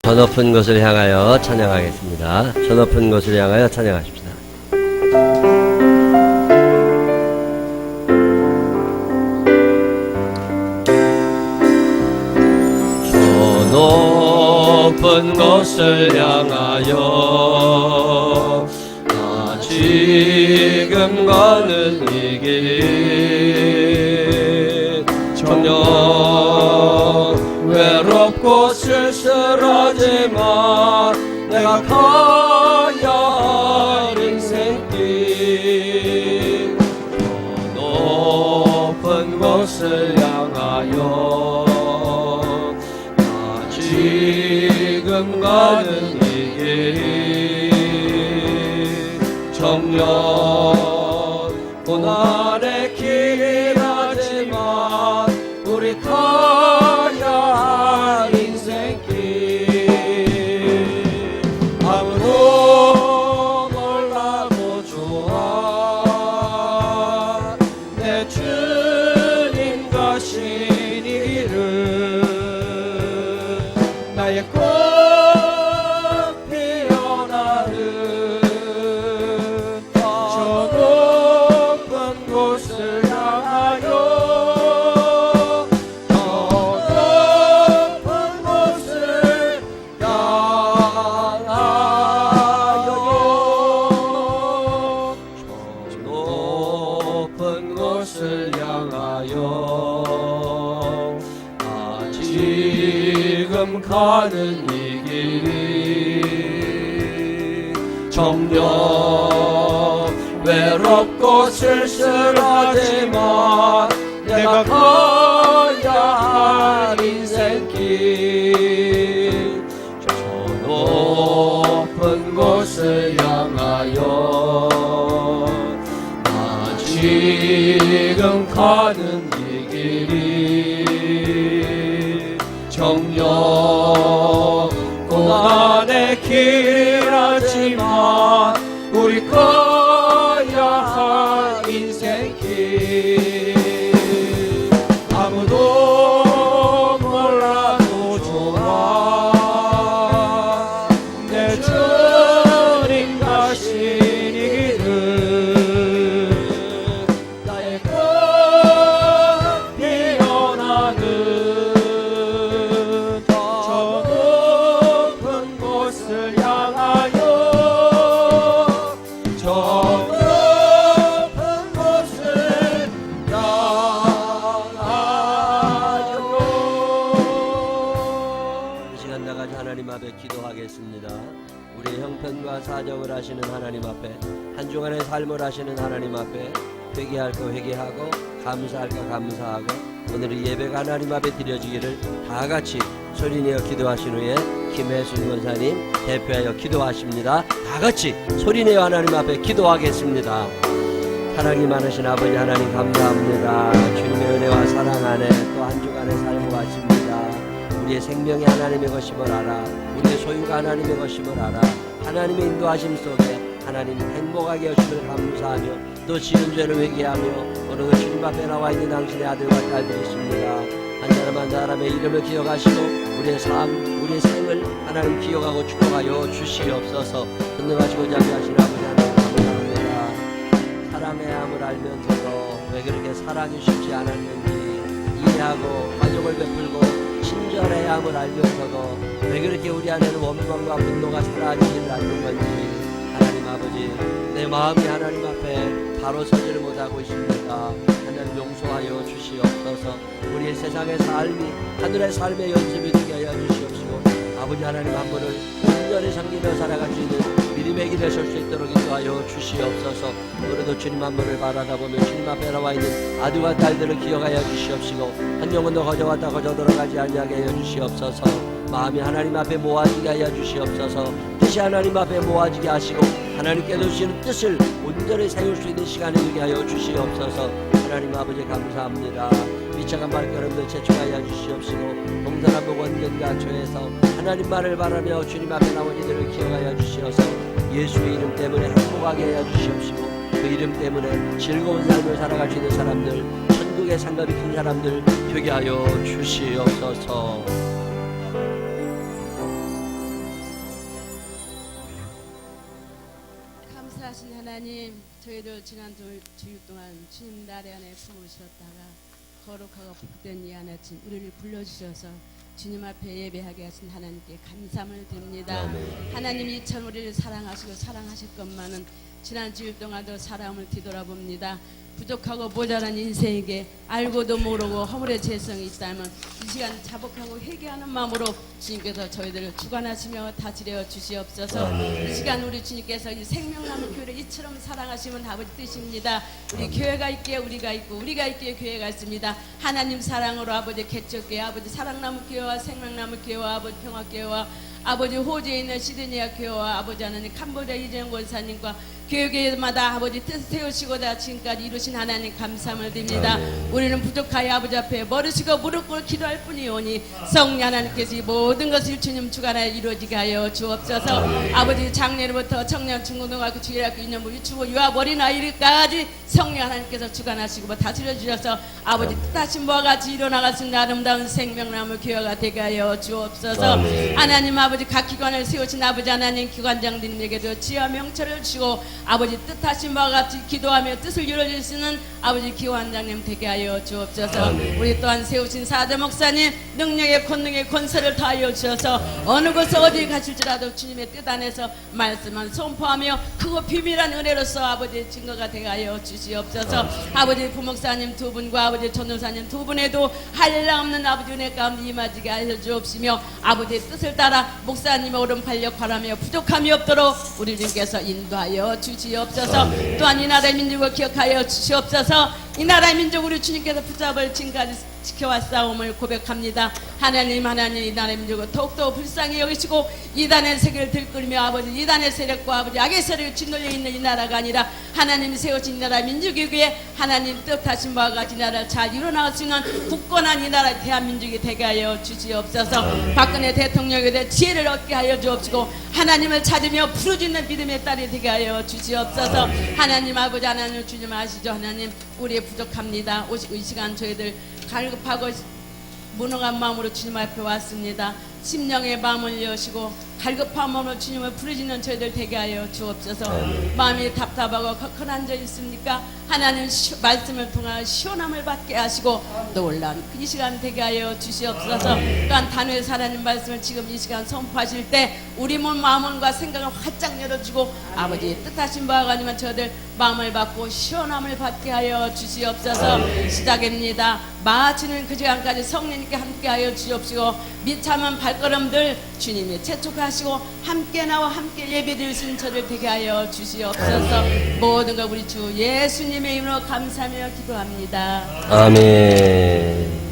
저 높은 곳을 향하여 찬양하겠습니다. 저 높은 곳을 향하여 찬양하십시다. 저 높은 곳을 향하여 나 지금 가는 이 길 전혀 외롭고 쓸쓸하지만 내가 가야 할 인생길 저 높은 곳을 향하여 나 지금 가는 이 길 정녕 고난의 길이라지만 우리 가야 할 인생길 아무도 몰라도 좋아 내 주님 가신 이 길을 나의 꽃 피어나는 저 높은 곳을 향하여 지금 가는 이 길이 정녕 외롭고 쓸쓸하지만 내가 가야 할 인생길 저 높은 곳을 향하여 나 지금 가는 이 길이 정녕 고난의 길이라지만 우리 가야 할 인생길 아무도 몰라도 좋아 내 주님 가신 이 길을 나의 꽃 피어나는 하나님 앞에 기도하겠습니다. 우리의 형편과 사정을 하시는 하나님 앞에 한 주간의 삶을 하시는 하나님 앞에 회개할 거 회개하고 감사할 거 감사하고 오늘 이 예배가 하나님 앞에 드려지기를 다 같이 소리내어 기도하신 후에 김혜순 권사님 대표하여 기도하십니다. 다 같이 소리내어 하나님 앞에 기도하겠습니다. 사랑이 많으신 아버지 하나님 감사합니다. 주님의 은혜와 사랑 안에 또 한 주간의 삶을 왔습니다. 우리의 생명이 하나님의 것임을 알아 우리의 소유가 하나님의 것임을 알아 하나님의 인도하심 속에 하나님 행복하게 하심을 감사하며 또 지은 죄를 회개하며 오늘도 주님 앞에 나와 있는 당신의 아들과 딸들이십니다. 한 사람 한 사람의 이름을 기억하시고 우리의 삶 우리의 생을 하나님 기억하고 축복하여 주시옵소서. 전능하시고 자비하신 아버지 하나님 감사합니다. 사랑의 함을 알면서도 왜 그렇게 사랑이 쉽지 않았는지 이해하고 관용을 베풀고 친절의 함을 알면서도 왜 그렇게 우리 안에는 원망과 분노가 사라지질 않는 건지 하나님 아버지 내 마음이 하나님 앞에 바로 서지를 못하고 있습니다. 하나님 용서하여 주시옵소서. 우리의 세상의 삶이 하늘의 삶의 연습이 되게 하여 주시옵시고 아버지 하나님 한 분을 온전히 섬기며 살아갈 수 있는 믿음의 길에 설 수 있도록 인도하여 주시옵소서. 오늘도 주님 한 분을 바라다 보면 주님 앞에 나와 있는 아들과 딸들을 기억하여 주시옵시고 한 영혼도 거저 왔다 거저 돌아가지 아니하게 하여 주시옵소서. 마음이 하나님 앞에 모아지게 하여 주시옵소서. 뜻이 하나님 앞에 모아지게 하시고 하나님께 주시는 뜻을 온전히 세울 수 있는 시간이 되게 하여 주시옵소서. 하나님 아버지 감사합니다. 미쳐간 발걸음들 재촉하여 주시옵시고 동서남북 원근 가초에서 하나님 말을 바라며 주님 앞에 나온 이들을 기억하여 주시어서 예수의 이름 때문에 행복하게 하여 주시옵시고 그 이름 때문에 즐거운 삶을 살아갈 수 있는 사람들 천국의 상급이 큰 사람들 되게 하여 주시옵소서. 살아신 하나님, 저희들 지난 주일 동안 주님 나래 안에 품으셨다가 거룩하고 복된 이 한 아침 우리를 불러주셔서 주님 앞에 예배하게 하신 하나님께 감사함을 드립니다. 하나님 이천 우리를 사랑하시고 사랑하실 것만은 지난 주일 동안도 사랑을 뒤돌아봅니다. 부족하고 모자란 인생에게 알고도 모르고 허물의 죄성이 있다면 이 시간 자복하고 회개하는 마음으로 주님께서 저희들을 주관하시며 다스려 주시옵소서. 이 시간 우리 주님께서 이 생명나무 교회를 이처럼 사랑하시면 아버지 뜻입니다. 우리 교회가 있기에 우리가 있고 우리가 있기에 교회가 있습니다. 하나님 사랑으로 아버지 개척교회, 아버지 사랑나무 교회와 생명나무 교회와 아버지 평화교회와 아버지 호주에 있는 시드니아 교회와 아버지 하나님 캄보디아 이재영 권사님과 교회마다 아버지 뜻을 세우시고자 지금까지 이루신 하나님 감사함을 드립니다. 우리는 부족하여 아버지 앞에 머리시고 무릎 꿇고 기도할 뿐이오니 성령 하나님께서 이 모든 것을 주님 주관하여 이루어지게 하여 주옵소서. 아버지 장례로부터 청년 중고등학교 주일학교 유년부 유치부 유아 어린아이까지 성령 하나님께서 주관하시고 다스려 주셔서 아버지 뜻하신 바와 같이 일어나갈 수 있는 아름다운 생명나무 교회가 되게 하여 주옵소서. 하나님 아버지 각 기관을 세우신 아버지 하나님 기관장님에게도 지혜와 명철을 주고 아버지 뜻하신 바와 같이 기도하며 뜻을 이루어질 수 있는 아버지 기관장님 되게 하여 주옵소서. 우리 또한 세우신 사대 목사님 능력의 권능의 권세를 다하여 주셔서 어느 곳에 어디 가실지라도 주님의 뜻 안에서 말씀을 선포하며 크고 비밀한 은혜로서 아버지 증거가 되게 하여 주시옵소서. 아버지 부목사님 두 분과 아버지 전도사님 두 분에도 한량 없는 아버지 은혜 가운데 임하지게 하여 주옵시며 아버지의 뜻을 따라 목사님의 오른팔 역할하며 부족함이 없도록 우리 주님께서 인도하여 주시옵소서. 또한 이 나라의 민족을 기억하여 주시옵소서. 이 나라의 민족 우리 주님께서 붙잡을 지금까지 지켜왔사옴을 고백합니다. 하나님 이 나라의 민족을 더욱더 불쌍히 여기시고 이단의 세계를 들끓이며 아버지 이단의 세력과 아버지 악의 세력을 짓눌려 있는 이 나라가 아니라 하나님이 세우신 이 나라 민족이 위해 하나님 뜻하신 바와 같이 이 나라를 잘 이뤄나갈 수 있는 굳건한 이 나라 대한민족이 되게 하여 주시옵소서. 박근혜 대통령에 대해 지혜를 얻게 하여 주옵시고 하나님을 찾으며 부르짖는 믿음의 딸이 되게 하여 주시옵소서. 하나님 아버지 하나님 주님 아시죠? 하나님 우리의 부족합니다. 오시고 이 시간 저희들 갈급하고 무능한 마음으로 주님 앞에 왔습니다. 심령의 마음을 여시고 갈급한 마음으로 주님을 부르짖는 저희들 되게 하여 주옵소서. 마음이 답답하고 거큰한 저 있습니까? 하나님 말씀을 통하여 시원함을 받게 하시고 놀라운 이 시간 되게 하여 주시옵소서. 또한 단회의 하나님 말씀을 지금 이 시간 선포하실 때 우리 몸 마음과 생각을 활짝 열어주고 아버지의 뜻하신 바가 아니면 저희들 마음을 받고 시원함을 받게 하여 주시옵소서. 시작입니다. 마치는 그 시간까지 성령님께 함께하여 주시옵시고 미참한 발걸음들 주님이 채촉하시고 함께 나와 함께 예배드리신 저를 되게 하여 주시옵소서. 모든 것 우리 주 예수님의 이름으로 감사하며 기도합니다. 아멘.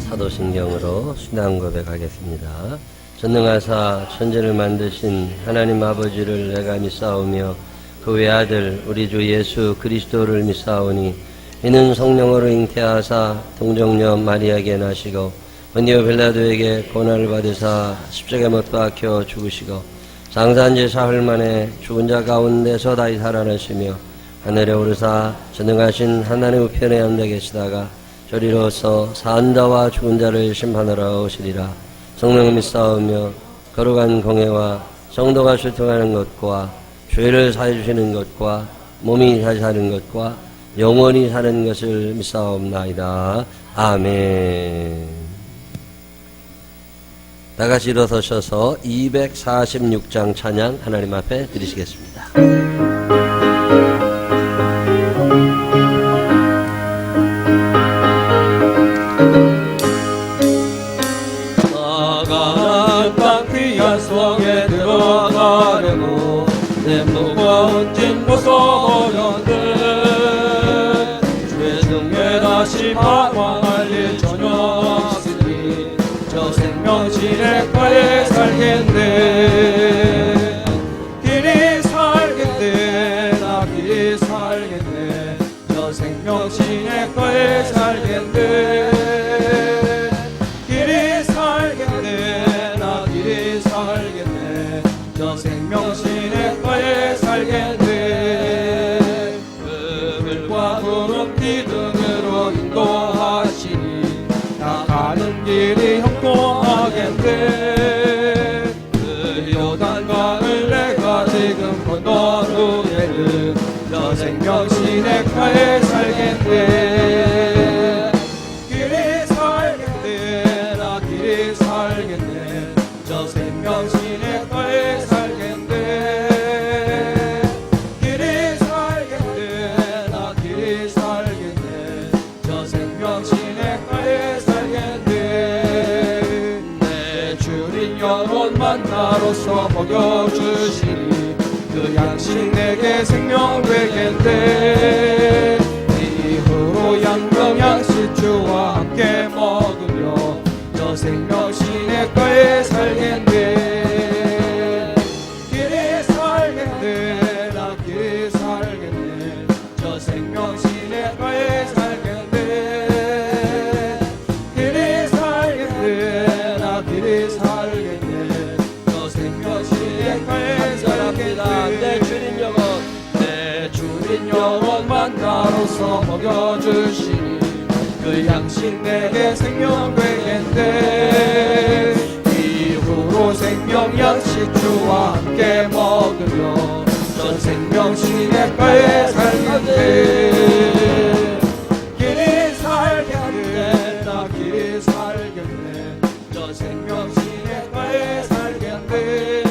사도신경으로 신앙 고백하겠습니다. 전능하사 천지를 만드신 하나님 아버지를 내가 믿사오며 그 외아들 우리 주 예수 그리스도를 믿사오니 이는 성령으로 잉태하사 동정녀 마리아에게 나시고 본디오 빌라도에게 고난을 받으사 십자가에 못 박혀 죽으시고 장사한 지 사흘 만에 죽은 자 가운데서 다시 살아나시며 하늘에 오르사 전능하신 하나님 우편에 앉아 계시다가 저리로서 산 자와 죽은 자를 심판하러 오시리라. 성령을 믿사오며 거룩한 공회와 성도가 출통하는 것과 죄를 사해 주시는 것과 몸이 다시 사는 것과 영원히 사는 것을 믿사옵나이다. 아멘. 다같이 일어서셔서 246장 찬양 하나님 앞에 드리시겠습니다. 성에 들어가려고 내 무거운 짐 벗어버렸네. 주의 등에 다시 방황할 일 전혀 없으니 저 생명 지뢰가에 살겠네. 생명신의 거에 살겠네. 길이 살겠네. 나 길이 살겠네. 저 생명신의 거에 살겠네. 그늘과 구름 기둥으로 인도하시니 나 가는 길이 형통하겠네. 그 요단강을 내가 지금 건너누에는 저 생명신의 가에 살겠네. 길이 살겠네. 나 길이 살겠네. 저 생명신의 가에 살겠네. 길이 살겠네. 나 길이 살겠네. 저 생명신의 가에 살겠네. 내 주님 영혼 만나로서 먹여주시니 그 양식 내게 생명 되겠네. 이후로 양금 양식주와 함께 먹으며 저 생명신의 거에 살겠네. 길이 살겠네. 나 길이 살겠네. 저 생명신의 거에 살겠네. 길이 살겠네. 나 길이 살겠네. 저 생명신의 거에 살겠네. 내 주님 영혼, 내 주님 영혼 만나로서 먹여주시니 그 양식 내게 생명 되겠네. 이후로 생명 양식 주와 함께 먹으며 저 생명신의 가에 살겠네. 길이 살겠네. 나 길이 살겠네. 저 생명신의 가에 살겠네.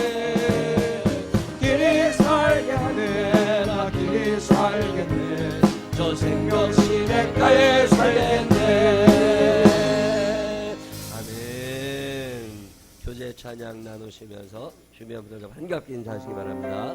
길이 살겠네. 나 길이 살겠네. 저 생명신의 가에 살겠네. 아멘. 교제 찬양 나누시면서 주변 분들과 반갑게 인사하시기 바랍니다.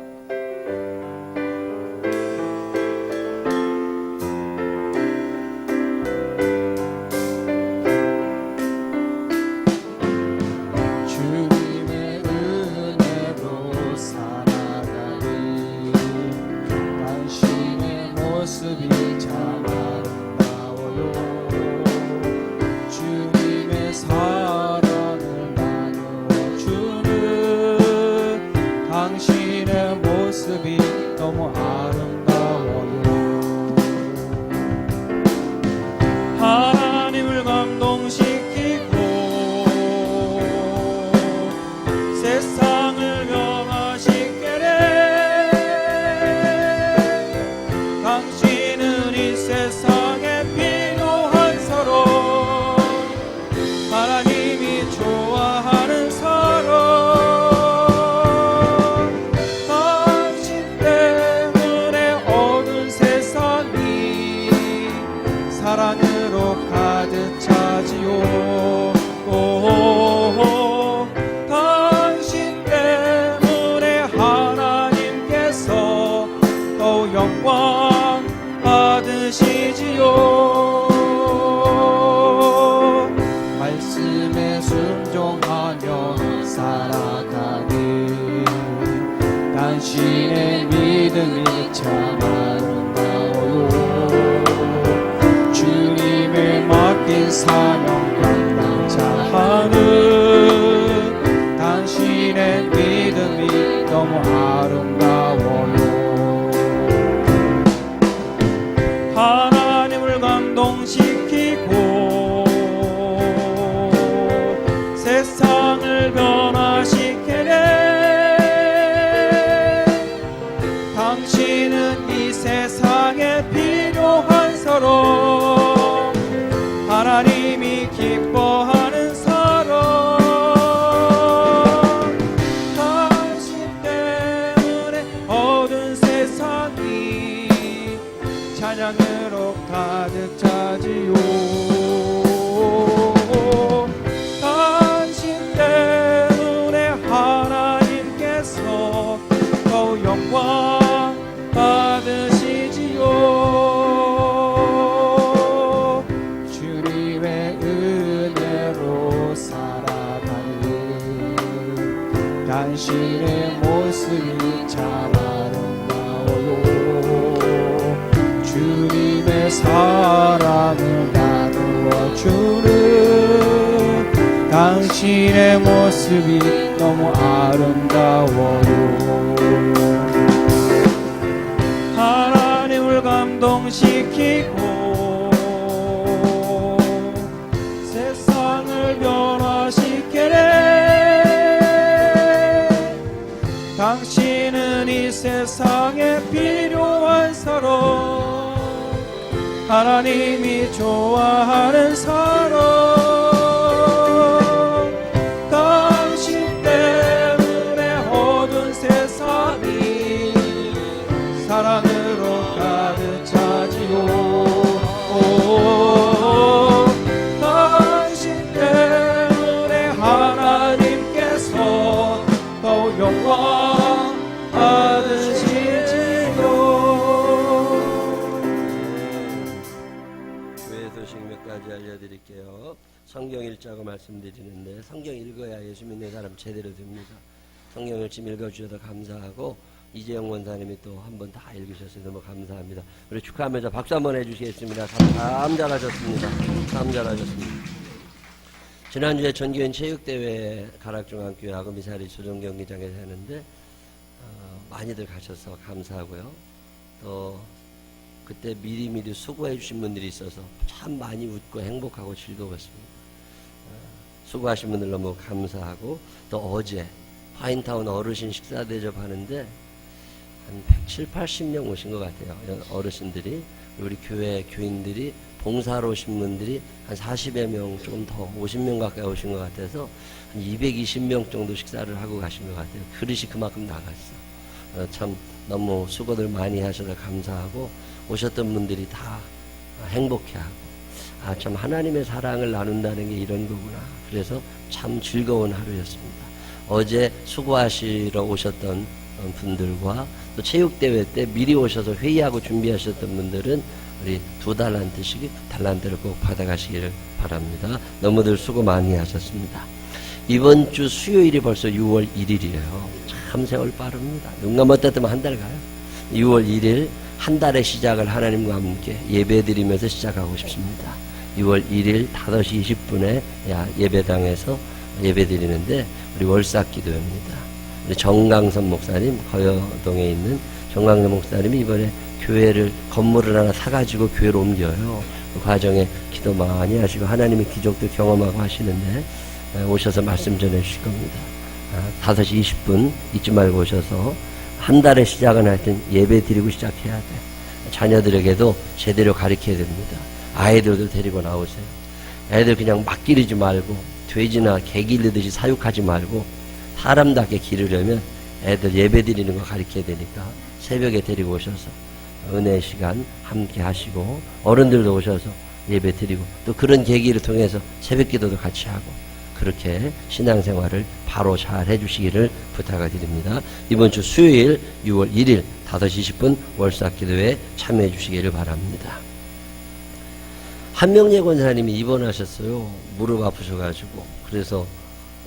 주님의 은혜로 살아가니 당신의 모습이 참 아름다워요. 주님의 사랑을 나누어주는 당신의 모습이 너무 아름다워요. 하나님을 감동시키고 세상을 변화시키네. 당신은 이 세상에 필요한 사람, 하나님이 좋아하는 사람. 당신 때문에 어두운 세상이 사랑으로 가득 차지요. 당신 때문에 하나님께서 또 영광 받으시지요. 말씀에 순종하며 살아가니 당신의 믿음이 참 아름다워요. 주님의 맡긴 사명 감당자하는 당신의 믿음이 너무 아름다워요. 하나님을 감동시키고 세상을 변화시키네. 당신은 이 세상에 필요한 사람, 하나님이 기뻐하는 사람. 당신 때문에 어두운 세상이 찬양으로 가득 차지요. 당신 때문에 하나님께서 더 영광 받으시지요. 주님의 은혜로 살아가는 당신의 모습이 참 아름다워요. 주님의 사랑을 나누어 주는 당신의 모습이 너무 아름다워요. 하나님을 감동시키고 세상을 변화시키네. 당신은 이 세상에 필요한 사람, 하나님이 좋아하는 사람, 당신 때문에 어두운 세상이 사랑으로 가득 차지요. 당신 때문에 하나님께서 더욱 영광 받으시지요. 교회 소식 몇 가지 알려드릴게요. 성경 읽자고 말씀드리는데 성경 읽어야 예수 믿는 사람 제대로 됩니다. 성경을 지금 읽어주셔서 감사하고 이재영 원사님이 또 한 번 다 읽으셔서 너무 감사합니다. 우리 축하하면서 박수 한번 해주시겠습니다. 참 잘하셨습니다. 참 잘하셨습니다. 지난주에 전교인 체육대회 가락중앙교회하고 미사리 조정경기장에서 했는데 많이들 가셔서 감사하고요. 또 그때 미리미리 수고해 주신 분들이 있어서 참 많이 웃고 행복하고 즐거웠습니다. 수고하신 분들 너무 감사하고, 또 어제 파인타운 어르신 식사 대접하는데 한 170, 80명 오신 것 같아요. 어르신들이, 우리 교회 교인들이, 봉사로 오신 분들이 한 40여 명, 조금 더 50명 가까이 오신 것 같아서 한 220명 정도 식사를 하고 가신 것 같아요. 그릇이 그만큼 나갔어. 참 너무 수고들 많이 하셔서 감사하고, 오셨던 분들이 다 행복해하고, 참 하나님의 사랑을 나눈다는 게 이런 거구나. 그래서 참 즐거운 하루였습니다. 어제 수고하시러 오셨던 분들과 또 체육대회 때 미리 오셔서 회의하고 준비하셨던 분들은 우리 2달란트씩 달란트를 꼭 받아가시기를 바랍니다. 너무들 수고 많이 하셨습니다. 이번 주 수요일이 벌써 6월 1일이에요. 참 세월 빠릅니다. 눈 감았다 뜨면 한 달 가요. 6월 1일 한 달의 시작을 하나님과 함께 예배드리면서 시작하고 싶습니다. 6월 1일 5시 20분에 예배당에서 예배드리는데 우리 월삭기도입니다. 우리 정강선 목사님, 거여동에 있는 정강선 목사님이 이번에 교회를, 건물을 하나 사가지고 교회로 옮겨요. 그 과정에 기도 많이 하시고 하나님의 기적도 경험하고 하시는데 오셔서 말씀 전해 주실 겁니다. 5시 20분 잊지 말고 오셔서 한 달의 시작은 하여튼 예배 드리고 시작해야 돼. 자녀들에게도 제대로 가르쳐야 됩니다. 아이들도 데리고 나오세요. 애들 그냥 막 기르지 말고 돼지나 개 기르듯이 사육하지 말고 사람답게 기르려면 애들 예배 드리는 거 가르쳐야 되니까 새벽에 데리고 오셔서 은혜의 시간 함께 하시고, 어른들도 오셔서 예배 드리고, 또 그런 계기를 통해서 새벽 기도도 같이 하고, 그렇게 신앙생활을 바로 잘 해주시기를 부탁을 드립니다. 이번 주 수요일 6월 1일 5시 20분 월삭기도에 참여해 주시기를 바랍니다. 한명예 권사님이 입원하셨어요. 무릎 아프셔가지고. 그래서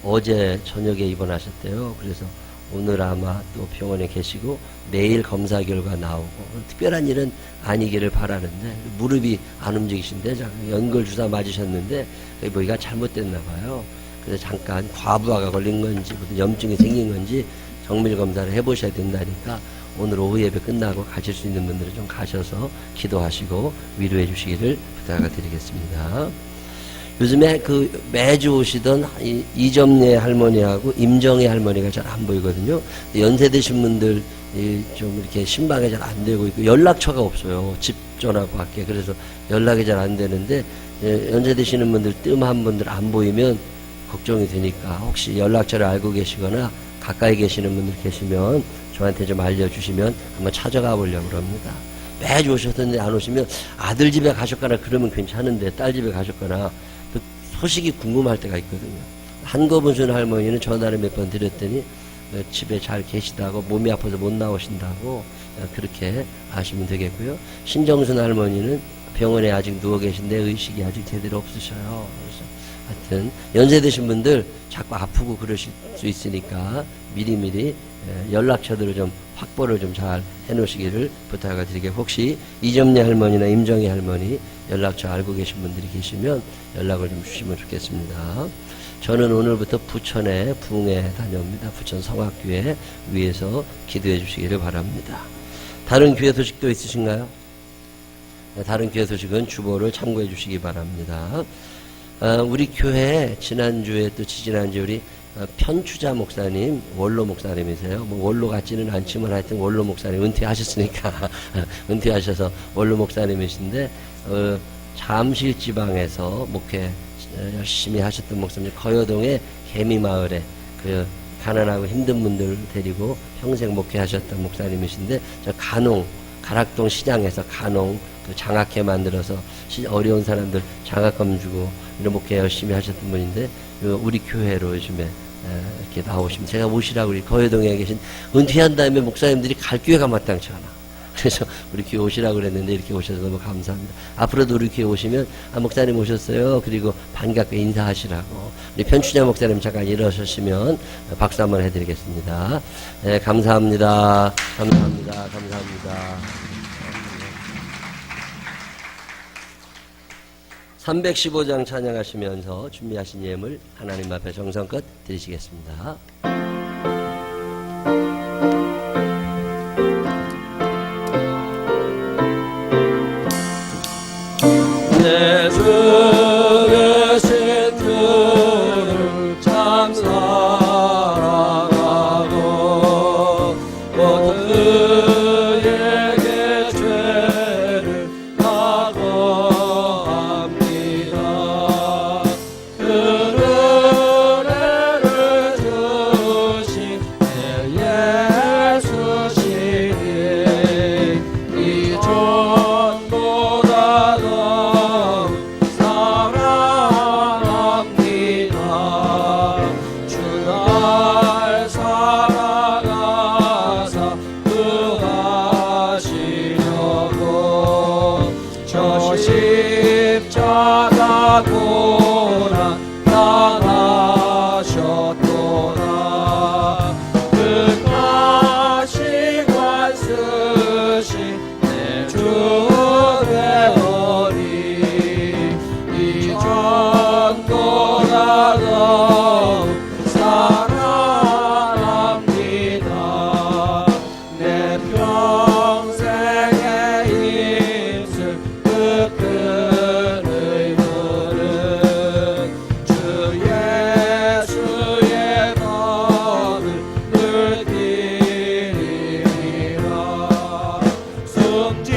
어제 저녁에 입원하셨대요. 그래서 오늘 아마 또 병원에 계시고 내일 검사 결과 나오고, 특별한 일은 아니기를 바라는데, 무릎이 안 움직이신데 연골 주사 맞으셨는데 뭐가 잘못됐나 봐요. 그래서 잠깐 과부하가 걸린 건지 염증이 생긴 건지 정밀 검사를 해보셔야 된다니까 오늘 오후 예배 끝나고 가실 수 있는 분들은 좀 가셔서 기도하시고 위로해 주시기를 부탁을 드리겠습니다. 요즘에 매주 오시던 이점례 할머니하고 임정혜 할머니가 잘 안 보이거든요. 연세 드신 분들 좀 이렇게 신방에 잘 안 되고 있고, 연락처가 없어요. 집 전화밖에. 그래서 연락이 잘 안 되는데, 연세 드시는 분들, 뜸한 분들 안 보이면 걱정이 되니까 혹시 연락처를 알고 계시거나 가까이 계시는 분들 계시면 저한테 좀 알려주시면 한번 찾아가 보려고 합니다. 매주 오셨던데 안 오시면 아들 집에 가셨거나 그러면 괜찮은데 딸 집에 가셨거나 또 소식이 궁금할 때가 있거든요. 한거분순 할머니는 전화를 몇 번 드렸더니 집에 잘 계시다고, 몸이 아파서 못 나오신다고 그렇게 아시면 되겠고요. 신정순 할머니는 병원에 아직 누워 계신데 의식이 아직 제대로 없으셔요. 그래서 하여튼 연세 드신 분들 자꾸 아프고 그러실 수 있으니까 미리미리 연락처들을 좀 확보를 좀 잘 해놓으시기를 부탁을 드리게. 혹시 이점례 할머니나 임정희 할머니 연락처 알고 계신 분들이 계시면 연락을 좀 주시면 좋겠습니다. 저는 오늘부터 부천에 부흥회 다녀옵니다. 부천 성악교회 위에서 기도해 주시기를 바랍니다. 다른 교회 소식도 있으신가요? 다른 교회 소식은 주보를 참고해 주시기 바랍니다. 우리 교회 지난주에 또 지지난주에 우리 편추자 목사님, 원로 목사님이세요. 뭐 원로 같지는 않지만 하여튼 원로 목사님 은퇴하셨으니까 은퇴하셔서 원로 목사님이신데 잠실 지방에서 목회 열심히 하셨던 목사님, 거여동의 개미마을에 그 가난하고 힘든 분들 데리고 평생 목회하셨던 목사님이신데, 저 가락동 시장에서 그 장학회 만들어서 어려운 사람들 장학금 주고 이런 목회 열심히 하셨던 분인데, 우리 교회로 요즘에 이렇게 나오시면 제가 오시라고 우리 거여동에 계신 은퇴한 다음에 목사님들이 갈 기회가 마땅치 않아. 그래서 우리 교회 오시라고 그랬는데 이렇게 오셔서 너무 감사합니다. 앞으로도 우리 교회 오시면 목사님 오셨어요. 그리고 반갑게 인사하시라고. 우리 편추자 목사님 잠깐 일어서시면 박수 한번 해드리겠습니다. 네, 감사합니다. 감사합니다. 감사합니다. 315장 찬양하시면서 준비하신 예물 하나님 앞에 정성껏 드리시겠습니다. 내 주의 신들을 참 사랑하고 그에게 죄를 각오합니다. 그 은혜를 주신 내 예수시니 이전보다 더 사랑합니다. 주 날 사랑하사 구하시려고 저 십자가 고난 당하셨도다. 끝까지 관쓰신 내 주 되오니 이전보다 더 사랑합니다. 내 평생의 힘쓸 그 큰 의무는 주 예수의 법을 느끼리라. 숨질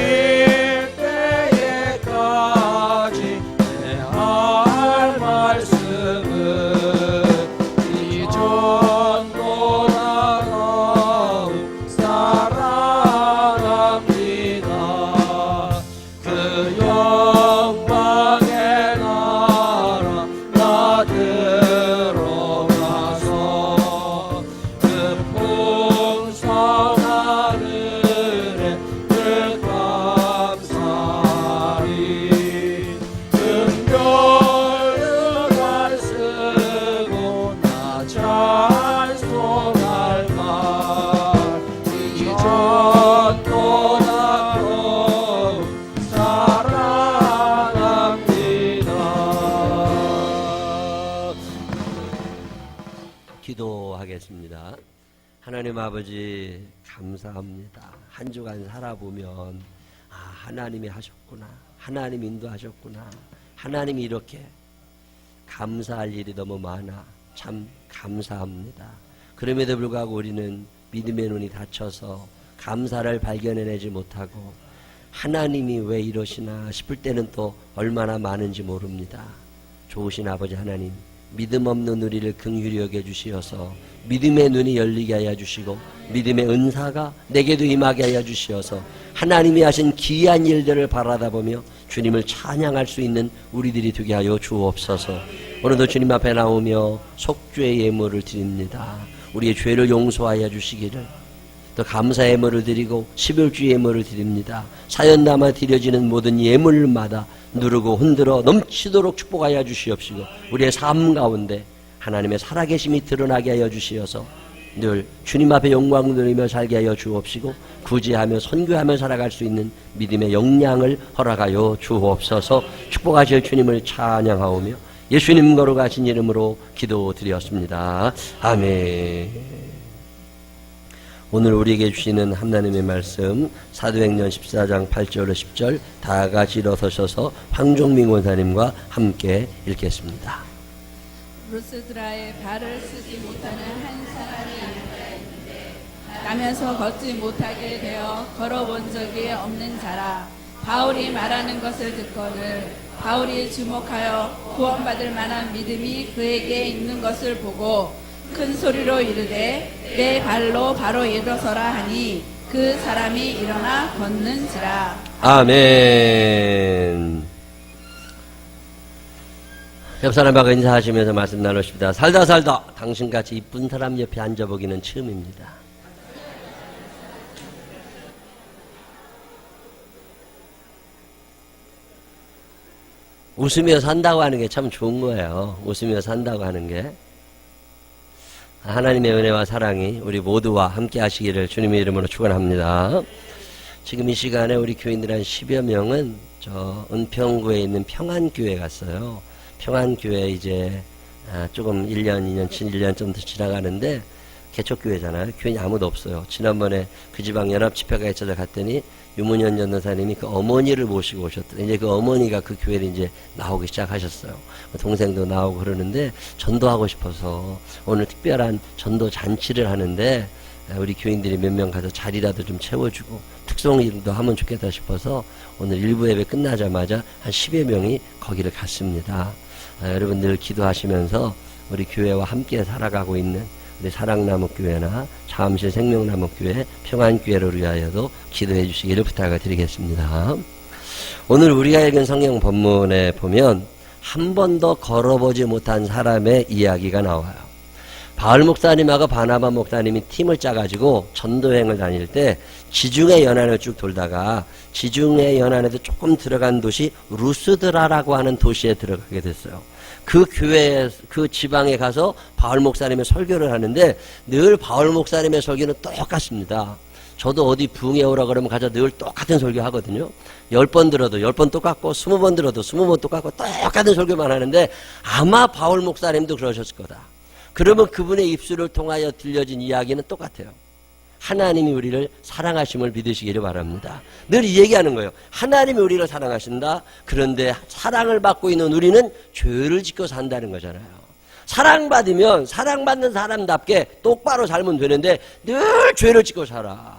때에까지 내 할 말씀은 이전보다 더욱 사랑합니다. 그 영광의 나라 나 들어가서 그 풍성한 은혜 늘 감사히 은별을 쓰고 나 찬송할 말 이전보다 더욱 사랑합니다. 기도하겠습니다. 하나님 아버지 감사합니다. 한 주간 살아보면 하나님이 하셨구나, 하나님 인도하셨구나, 하나님이 이렇게 감사할 일이 너무 많아. 참 감사합니다. 그럼에도 불구하고 우리는 믿음의 눈이 닫혀서 감사를 발견해내지 못하고 하나님이 왜 이러시나 싶을 때는 또 얼마나 많은지 모릅니다. 좋으신 아버지 하나님, 믿음 없는 우리를 긍휼히 여겨주시어서 믿음의 눈이 열리게 하여 주시고 믿음의 은사가 내게도 임하게 하여 주시어서 하나님이 하신 기이한 일들을 바라다보며 주님을 찬양할 수 있는 우리들이 되게 하여 주옵소서. 오늘도 주님 앞에 나오며 속죄의 예물을 드립니다. 우리의 죄를 용서하여 주시기를, 또 감사의 예물을 드리고 11주 예물을 드립니다. 사연 남아 드려지는 모든 예물마다 누르고 흔들어 넘치도록 축복하여 주시옵시고 우리의 삶 가운데 하나님의 살아계심이 드러나게 하여 주시어서 늘 주님 앞에 영광 돌리며 살게 하여 주옵시고 구제하며 선교하며 살아갈 수 있는 믿음의 역량을 허락하여 주옵소서. 축복하실 주님을 찬양하오며 예수님 거룩하신 이름으로 기도드렸습니다. 아멘. 오늘 우리에게 주시는 하나님의 말씀 사도행전 14장 8절로 10절 다 같이 일어서셔서 황종민 원사님과 함께 읽겠습니다. 루스드라에 발을 쓰지 못하는 한 사람이 있는데 나면서 걷지 못하게 되어 걸어본 적이 없는 자라. 바울이 말하는 것을 듣거늘 바울이 주목하여 구원받을 만한 믿음이 그에게 있는 것을 보고 큰 소리로 이르되 내 발로 바로 일어서라 하니 그 사람이 일어나 걷는지라. 아멘. 옆 사람하고 인사하시면서 말씀 나누십니다. 살다 당신같이 이쁜 사람 옆에 앉아보기는 처음입니다. 웃으며 산다고 하는 게 참 좋은 거예요. 웃으며 산다고 하는 게. 하나님의 은혜와 사랑이 우리 모두와 함께 하시기를 주님의 이름으로 축원합니다. 지금 이 시간에 우리 교인들 한 10여 명은 저 은평구에 있는 평안교회 갔어요. 평안교회 이제 조금 1년, 2년, 1년 좀 더 지나가는데 개척교회잖아요. 교인이 아무도 없어요. 지난번에 그 지방 연합집회가 있어서 갔더니 유문현 전도사님이 그 어머니를 모시고 오셨더니 이제 그 어머니가 그 교회를 이제 나오기 시작하셨어요. 동생도 나오고 그러는데 전도하고 싶어서 오늘 특별한 전도 잔치를 하는데 우리 교인들이 몇 명 가서 자리라도 좀 채워주고 특송일도 하면 좋겠다 싶어서 오늘 일부 예배 끝나자마자 한 10여 명이 거기를 갔습니다. 여러분들 기도하시면서 우리 교회와 함께 살아가고 있는 우리 사랑나무교회나 잠실 생명나무교회 평안교회를 위하여도 기도해 주시기를 부탁을 드리겠습니다. 오늘 우리가 읽은 성경 본문에 보면 한 번도 걸어보지 못한 사람의 이야기가 나와요. 바울 목사님하고 바나바 목사님이 팀을 짜가지고 전도행을 다닐 때 지중해 연안을 쭉 돌다가 지중해 연안에도 조금 들어간 도시 루스드라라고 하는 도시에 들어가게 됐어요. 그 교회, 그 지방에 가서 바울 목사님의 설교를 하는데 늘 바울 목사님의 설교는 똑같습니다. 저도 어디 부흥회 오라 그러면 가서 늘 똑같은 설교 하거든요. 10번 들어도 10번 똑같고 20번 들어도 20번 똑같고 똑같은 설교만 하는데 아마 바울 목사님도 그러셨을 거다. 그러면 그분의 입술을 통하여 들려진 이야기는 똑같아요. 하나님이 우리를 사랑하심을 믿으시기를 바랍니다. 늘 이 얘기하는 거예요. 하나님이 우리를 사랑하신다. 그런데 사랑을 받고 있는 우리는 죄를 짓고 산다는 거잖아요. 사랑받으면 사랑받는 사람답게 똑바로 살면 되는데 늘 죄를 짓고 살아.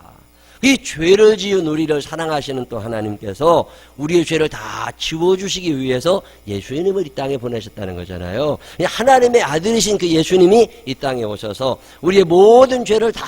이 죄를 지은 우리를 사랑하시는 또 하나님께서 우리의 죄를 다 지워주시기 위해서 예수님을 이 땅에 보내셨다는 거잖아요. 하나님의 아들이신 그 예수님이 이 땅에 오셔서 우리의 모든 죄를 다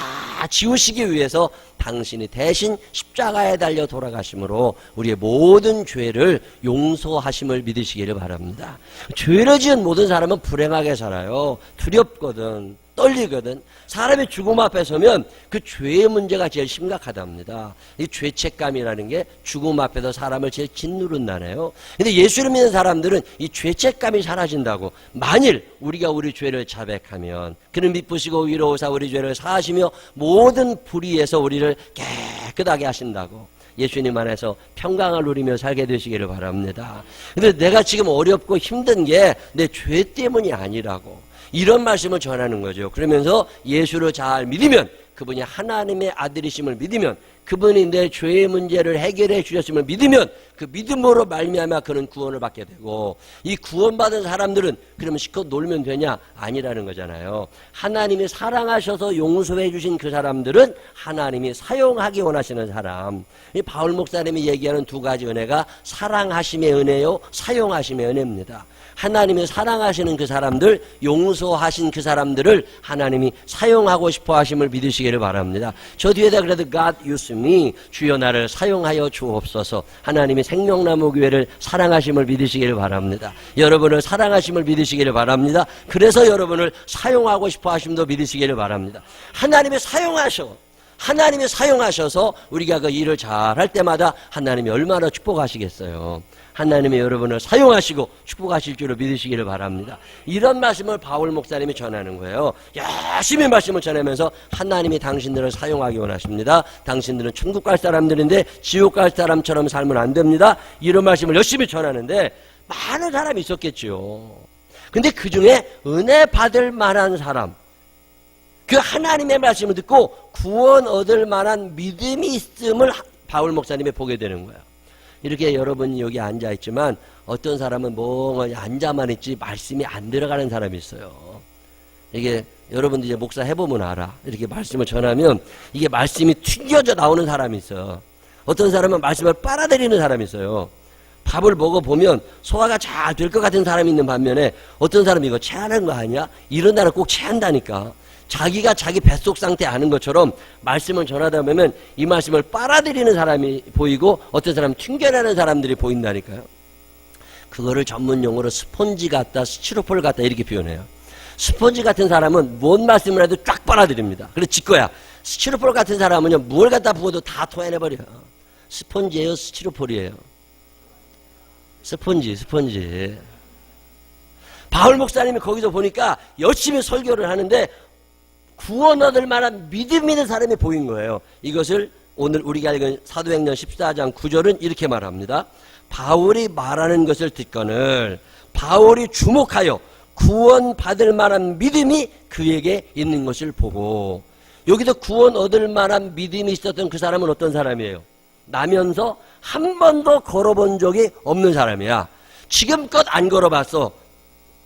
지우시기 위해서 당신이 대신 십자가에 달려 돌아가심으로 우리의 모든 죄를 용서하심을 믿으시기를 바랍니다. 죄를 지은 모든 사람은 불행하게 살아요. 두렵거든. 떨리거든. 사람이 죽음 앞에 서면 그 죄의 문제가 제일 심각하답니다. 이 죄책감이라는 게 죽음 앞에서 사람을 제일 짓누른다네요. 근데 예수를 믿는 사람들은 이 죄책감이 사라진다고. 만일 우리가 우리 죄를 자백하면 그는 미쁘시고 위로우사 우리 죄를 사하시며 모든 불의에서 우리를 깨끗하게 하신다고. 예수님 안에서 평강을 누리며 살게 되시기를 바랍니다. 근데 내가 지금 어렵고 힘든 게 내 죄 때문이 아니라고. 이런 말씀을 전하는 거죠. 그러면서 예수를 잘 믿으면 그분이 하나님의 아들이심을 믿으면 그분이 내 죄의 문제를 해결해 주셨음을 믿으면 그 믿음으로 말미암아 그는 구원을 받게 되고 이 구원받은 사람들은 그러면 실컷 놀면 되냐? 아니라는 거잖아요. 하나님이 사랑하셔서 용서해 주신 그 사람들은 하나님이 사용하기 원하시는 사람. 이 바울 목사님이 얘기하는 두 가지 은혜가 사랑하심의 은혜요, 사용하심의 은혜입니다. 하나님이 사랑하시는 그 사람들, 용서하신 그 사람들을 하나님이 사용하고 싶어 하심을 믿으시기를 바랍니다. 저 뒤에다 그래도 God use me, 주여 나를 사용하여 주옵소서. 하나님이 생명나무교회를 사랑하심을 믿으시기를 바랍니다. 여러분을 사랑하심을 믿으시기를 바랍니다. 그래서 여러분을 사용하고 싶어 하심도 믿으시기를 바랍니다. 하나님이 사용하셔. 하나님이 사용하셔서 우리가 그 일을 잘할 때마다 하나님이 얼마나 축복하시겠어요. 하나님이 여러분을 사용하시고 축복하실 줄을 믿으시기를 바랍니다. 이런 말씀을 바울 목사님이 전하는 거예요. 열심히 말씀을 전하면서 하나님이 당신들을 사용하기 원하십니다. 당신들은 천국 갈 사람들인데 지옥 갈 사람처럼 살면 안 됩니다. 이런 말씀을 열심히 전하는데 많은 사람이 있었겠죠. 근데 그 중에 은혜 받을 만한 사람, 그 하나님의 말씀을 듣고 구원 얻을 만한 믿음이 있음을 바울 목사님이 보게 되는 거예요. 이렇게 여러분이 여기 앉아있지만 어떤 사람은 멍하니 앉아만 있지 말씀이 안 들어가는 사람이 있어요. 이게 여러분들 이제 목사 해보면 알아. 이렇게 말씀을 전하면 이게 말씀이 튕겨져 나오는 사람이 있어요. 어떤 사람은 말씀을 빨아들이는 사람이 있어요. 밥을 먹어보면 소화가 잘 될 것 같은 사람이 있는 반면에 어떤 사람이 이거 체하는 거 아니야? 이런 날은 꼭 체한다니까. 자기가 자기 뱃속 상태 아는 것처럼 말씀을 전하다 보면 이 말씀을 빨아들이는 사람이 보이고 어떤 사람은 튕겨내는 사람들이 보인다니까요. 그거를 전문 용어로 스폰지 같다, 스티로폴 같다 이렇게 표현해요. 스폰지 같은 사람은 뭔 말씀을 해도 쫙 빨아들입니다. 그래서 지거야. 스티로폴 같은 사람은요, 뭘 갖다 부어도 다 토해내버려요. 스폰지예요, 스티로폴이에요? 스폰지. 바울 목사님이 거기서 보니까 열심히 설교를 하는데 구원 얻을 만한 믿음 있는 사람이 보인 거예요. 이것을 오늘 우리가 읽은 사도행전 14장 9절은 이렇게 말합니다. 바울이 말하는 것을 듣거늘 바울이 주목하여 구원받을 만한 믿음이 그에게 있는 것을 보고, 여기서 구원 얻을 만한 믿음이 있었던 그 사람은 어떤 사람이에요? 나면서 한 번도 걸어본 적이 없는 사람이야. 지금껏 안 걸어봤어.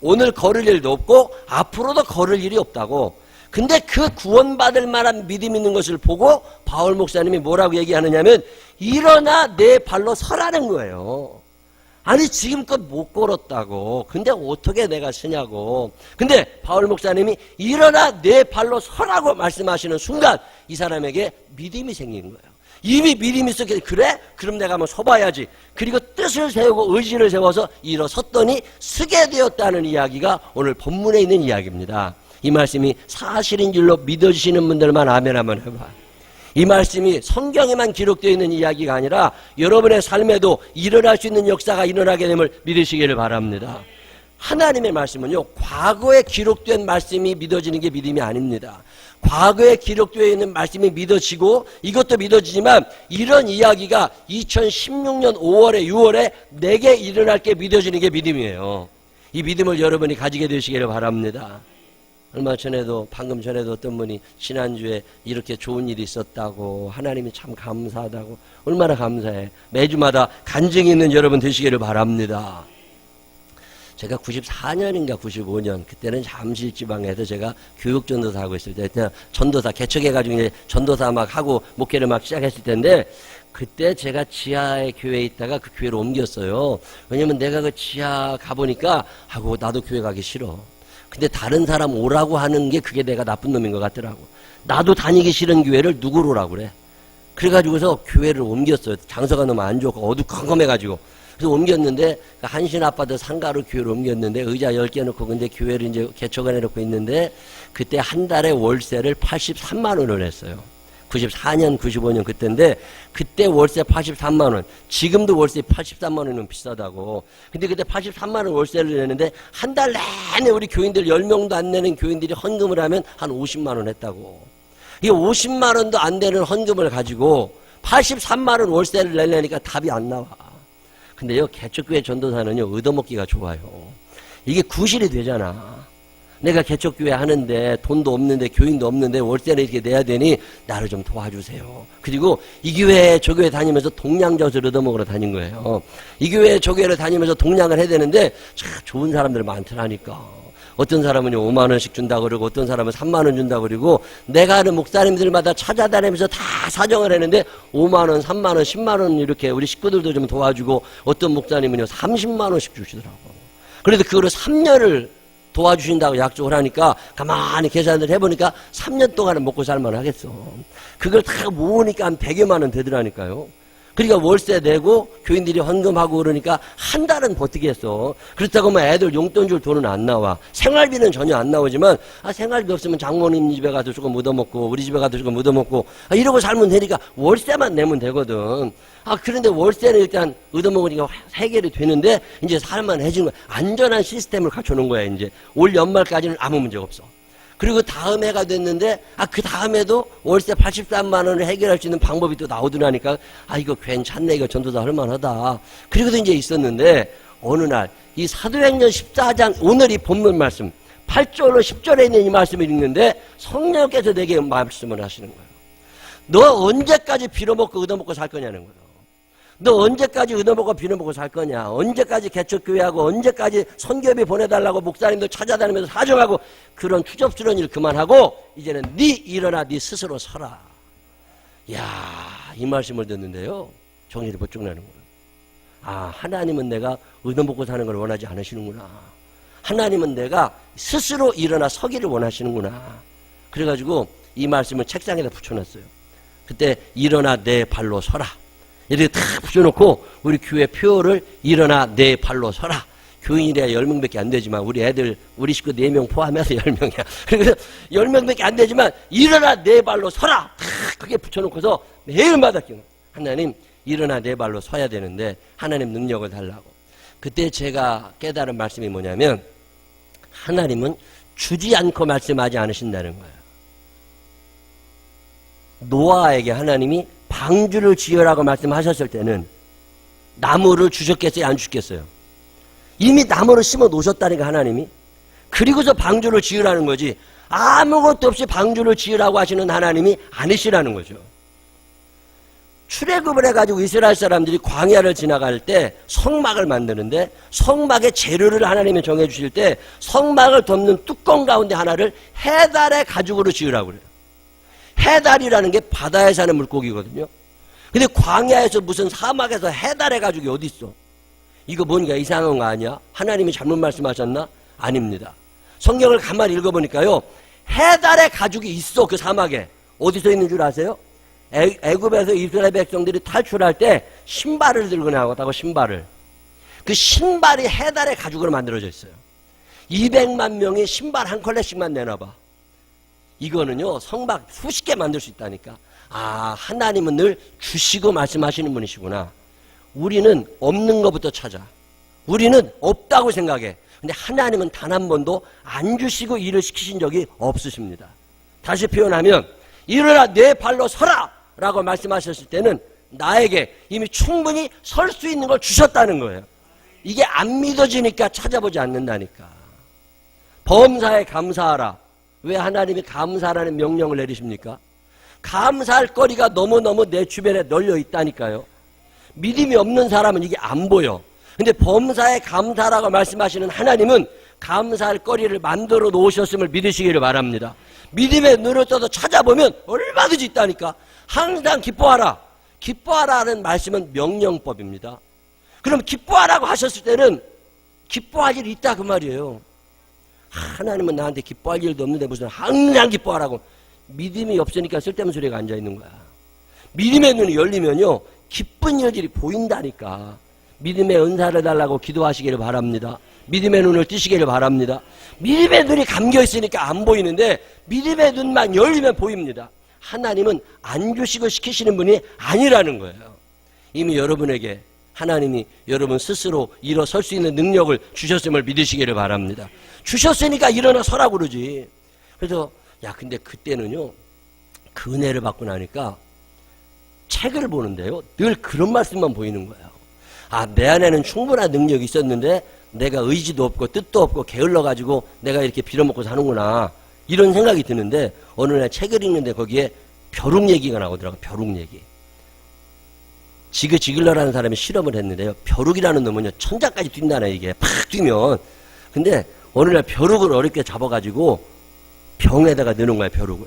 오늘 걸을 일도 없고 앞으로도 걸을 일이 없다고. 근데 그 구원받을 만한 믿음 있는 것을 보고 바울 목사님이 뭐라고 얘기하느냐면 일어나 내 발로 서라는 거예요. 아니 지금껏 못 걸었다고. 근데 어떻게 내가 서냐고. 근데 바울 목사님이 일어나 내 발로 서라고 말씀하시는 순간 이 사람에게 믿음이 생긴 거예요. 이미 믿음이 있었기 때문에 그래? 그럼 내가 한번 서봐야지. 그리고 뜻을 세우고 의지를 세워서 일어섰더니 서게 되었다는 이야기가 오늘 본문에 있는 이야기입니다. 이 말씀이 사실인 줄로 믿어주시는 분들만 아멘 한번 해봐. 이 말씀이 성경에만 기록되어 있는 이야기가 아니라 여러분의 삶에도 일어날 수 있는 역사가 일어나게 됨을 믿으시기를 바랍니다. 하나님의 말씀은요, 과거에 기록된 말씀이 믿어지는 게 믿음이 아닙니다. 과거에 기록되어 있는 말씀이 믿어지고 이것도 믿어지지만 이런 이야기가 2016년 5월에 6월에 내게 일어날 게 믿어지는 게 믿음이에요. 이 믿음을 여러분이 가지게 되시기를 바랍니다. 방금 전에도 어떤 분이 지난주에 이렇게 좋은 일이 있었다고, 하나님이 참 감사하다고, 얼마나 감사해. 매주마다 간증이 있는 여러분 되시기를 바랍니다. 제가 94년인가 95년, 그때는 잠실지방에서 제가 교육전도사 하고 있을 때, 그냥 전도사 개척해가지고 이제 전도사 막 하고 목회를 막 시작했을 텐데, 그때 제가 지하에 교회에 있다가 그 교회로 옮겼어요. 왜냐면 내가 그 지하 가보니까, 나도 교회 가기 싫어. 근데 다른 사람 오라고 하는 게 그게 내가 나쁜 놈인 것 같더라고. 나도 다니기 싫은 교회를 누구로 오라고 그래. 그래가지고서 교회를 옮겼어요. 장소가 너무 안 좋고 어두컴컴해가지고. 그래서 옮겼는데 한신 아파트 상가로 교회를 옮겼는데 의자 10개 놓고 근데 교회를 이제 개척을 해놓고 있는데 그때 한 달에 월세를 83만 원을 냈어요. 94년, 95년 그때인데 그때 월세 83만 원. 지금도 월세 83만 원이면 비싸다고. 근데 그때 83만 원 월세를 내는데 한 달 내내 우리 교인들 10명도 안 내는 교인들이 헌금을 하면 한 50만 원 했다고. 이 50만 원도 안 되는 헌금을 가지고 83만 원 월세를 내려니까 답이 안 나와. 근데요, 개척교회 전도사는요, 얻어먹기가 좋아요. 이게 구실이 되잖아. 내가 개척교회 하는데 돈도 없는데 교인도 없는데 월세를 이렇게 내야 되니 나를 좀 도와주세요. 그리고 이 교회 저 교회 다니면서 동량젓을 얻어먹으러 다닌 거예요. 이 교회 저 교회를 다니면서 동량을 해야 되는데 참 좋은 사람들 많더라니까. 어떤 사람은 5만 원씩 준다고 그러고 어떤 사람은 3만 원 준다고 그러고 내가 아는 목사님들마다 찾아다니면서 다 사정을 했는데 5만 원, 3만 원, 10만 원 이렇게 우리 식구들도 좀 도와주고 어떤 목사님은요 30만 원씩 주시더라고. 그래도 그거를 3년을 도와주신다고 약속을 하니까 가만히 계산을 해보니까 3년 동안은 먹고 살만 하겠어. 그걸 다 모으니까 한 100여만 원 되더라니까요. 그러니까 월세 내고 교인들이 헌금하고 그러니까 한 달은 버티겠어. 그렇다고 뭐 애들 용돈 줄 돈은 안 나와. 생활비는 전혀 안 나오지만 생활비 없으면 장모님 집에 가서 조금 묻어먹고 우리 집에 가서 조금 묻어먹고 이러고 살면 되니까 월세만 내면 되거든. 그런데 월세는 일단 얻어먹으니까 해결이 되는데 이제 살만해지는 거야. 안전한 시스템을 갖춰놓은 거야. 이제 올 연말까지는 아무 문제가 없어. 그리고 다음 해가 됐는데 그 다음에도 월세 83만 원을 해결할 수 있는 방법이 또 나오더라니까 이거 괜찮네, 이거 전도사 할만하다. 그리고도 이제 있었는데 어느 날 이 사도행전 14장 오늘 이 본문 말씀 8절로 10절에 있는 이 말씀을 읽는데 성령께서 내게 말씀을 하시는 거예요. 너 언제까지 빌어먹고 얻어먹고 살 거냐는 거예요. 너 언제까지 얻어먹고 빌어먹고 살 거냐? 언제까지 개척교회하고 언제까지 선교비 보내달라고 목사님들 찾아다니면서 사정하고 그런 추접스러운 일 그만하고 이제는 네 일어나 네 스스로 서라. 이야, 이 말씀을 듣는데요 정신이 번쩍 나는 거예요. 하나님은 내가 얻어먹고 사는 걸 원하지 않으시는구나. 하나님은 내가 스스로 일어나 서기를 원하시는구나. 그래가지고 이 말씀을 책상에다 붙여놨어요. 그때 일어나 내 발로 서라 이렇게 탁 붙여놓고 우리 교회 표어를 일어나 내 발로 서라. 교인이래야 10명밖에 안 되지만 우리 애들 우리 식구 4명 포함해서 10명이야. 그래서 10명밖에 안 되지만 일어나 내 발로 서라 탁 크게 붙여놓고서 매일마다 하나님 일어나 내 발로 서야 되는데 하나님 능력을 달라고. 그때 제가 깨달은 말씀이 뭐냐면 하나님은 주지 않고 말씀하지 않으신다는 거예요. 노아에게 하나님이 방주를 지으라고 말씀하셨을 때는 나무를 주셨겠어요? 안 주셨겠어요? 이미 나무를 심어 놓으셨다니까 하나님이. 그리고서 방주를 지으라는 거지 아무것도 없이 방주를 지으라고 하시는 하나님이 아니시라는 거죠. 출애굽을 해가지고 이스라엘 사람들이 광야를 지나갈 때 성막을 만드는데 성막의 재료를 하나님이 정해주실 때 성막을 덮는 뚜껑 가운데 하나를 해달의 가죽으로 지으라고 그래요. 해달이라는 게 바다에 사는 물고기거든요. 근데 광야에서 무슨 사막에서 해달의 가죽이 어디 있어? 이거 뭔가 이상한 거 아니야? 하나님이 잘못 말씀하셨나? 아닙니다. 성경을 가만히 읽어보니까요 해달의 가죽이 있어. 그 사막에 어디서 있는 줄 아세요? 애굽에서 이스라엘 백성들이 탈출할 때 신발을 들고 나왔다고. 신발을. 그 신발이 해달의 가죽으로 만들어져 있어요. 200만 명이 신발 한 컬레씩만 내놔봐. 이거는요 성막 수십 개 만들 수 있다니까. 하나님은 늘 주시고 말씀하시는 분이시구나. 우리는 없는 것부터 찾아. 우리는 없다고 생각해. 근데 하나님은 단 한 번도 안 주시고 일을 시키신 적이 없으십니다. 다시 표현하면 일어나 내 발로 서라 라고 말씀하셨을 때는 나에게 이미 충분히 설 수 있는 걸 주셨다는 거예요. 이게 안 믿어지니까 찾아보지 않는다니까. 범사에 감사하라. 왜 하나님이 감사라는 명령을 내리십니까? 감사할 거리가 너무너무 내 주변에 널려 있다니까요. 믿음이 없는 사람은 이게 안 보여. 근데 범사에 감사라고 말씀하시는 하나님은 감사할 거리를 만들어 놓으셨음을 믿으시기를 바랍니다. 믿음의 눈을 떠서 찾아보면 얼마든지 있다니까. 항상 기뻐하라. 기뻐하라는 말씀은 명령법입니다. 그럼 기뻐하라고 하셨을 때는 기뻐할 일이 있다 그 말이에요. 하나님은 나한테 기뻐할 일도 없는데 무슨 항상 기뻐하라고. 믿음이 없으니까 쓸데없는 소리가 앉아있는 거야. 믿음의 눈이 열리면요 기쁜 일들이 보인다니까. 믿음의 은사를 달라고 기도하시기를 바랍니다. 믿음의 눈을 뜨시기를 바랍니다. 믿음의 눈이 감겨있으니까 안 보이는데 믿음의 눈만 열리면 보입니다. 하나님은 안 주시고 시키시는 분이 아니라는 거예요. 이미 여러분에게 하나님이 여러분 스스로 일어설 수 있는 능력을 주셨음을 믿으시기를 바랍니다. 주셨으니까 일어나 서라고 그러지. 그래서 근데 그때는요 그 은혜를 받고 나니까 책을 보는데요 늘 그런 말씀만 보이는 거예요. 내 안에는 충분한 능력이 있었는데 내가 의지도 없고 뜻도 없고 게을러가지고 내가 이렇게 빌어먹고 사는구나 이런 생각이 드는데 어느 날 책을 읽는데 거기에 벼룩 얘기가 나오더라고요. 벼룩 얘기. 지글러라는 사람이 실험을 했는데요 벼룩이라는 놈은요 천장까지 뛴다네. 이게 팍 뛰면. 근데 어느 날 벼룩을 어렵게 잡아가지고 병에다가 넣는 거야. 벼룩을.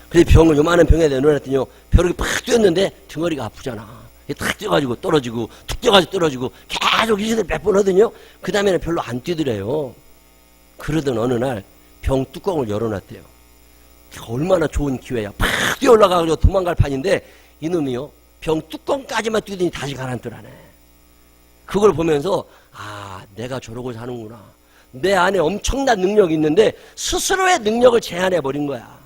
그래서 병을 요만한 병에다 넣어놨더니요 벼룩이 팍 뛰었는데 등어리가 아프잖아. 탁 뛰어가지고 떨어지고 툭 뛰어가지고 떨어지고 계속 이 짓을 몇 번 하더니요 그 다음에는 별로 안 뛰더래요. 그러던 어느 날 병 뚜껑을 열어놨대요. 얼마나 좋은 기회야. 팍 뛰어 올라가가지고 도망갈 판인데 이놈이요 병 뚜껑까지만 뜯더니 다시 가라앉더라네. 그걸 보면서 내가 저러고 사는구나. 내 안에 엄청난 능력이 있는데 스스로의 능력을 제한해버린 거야.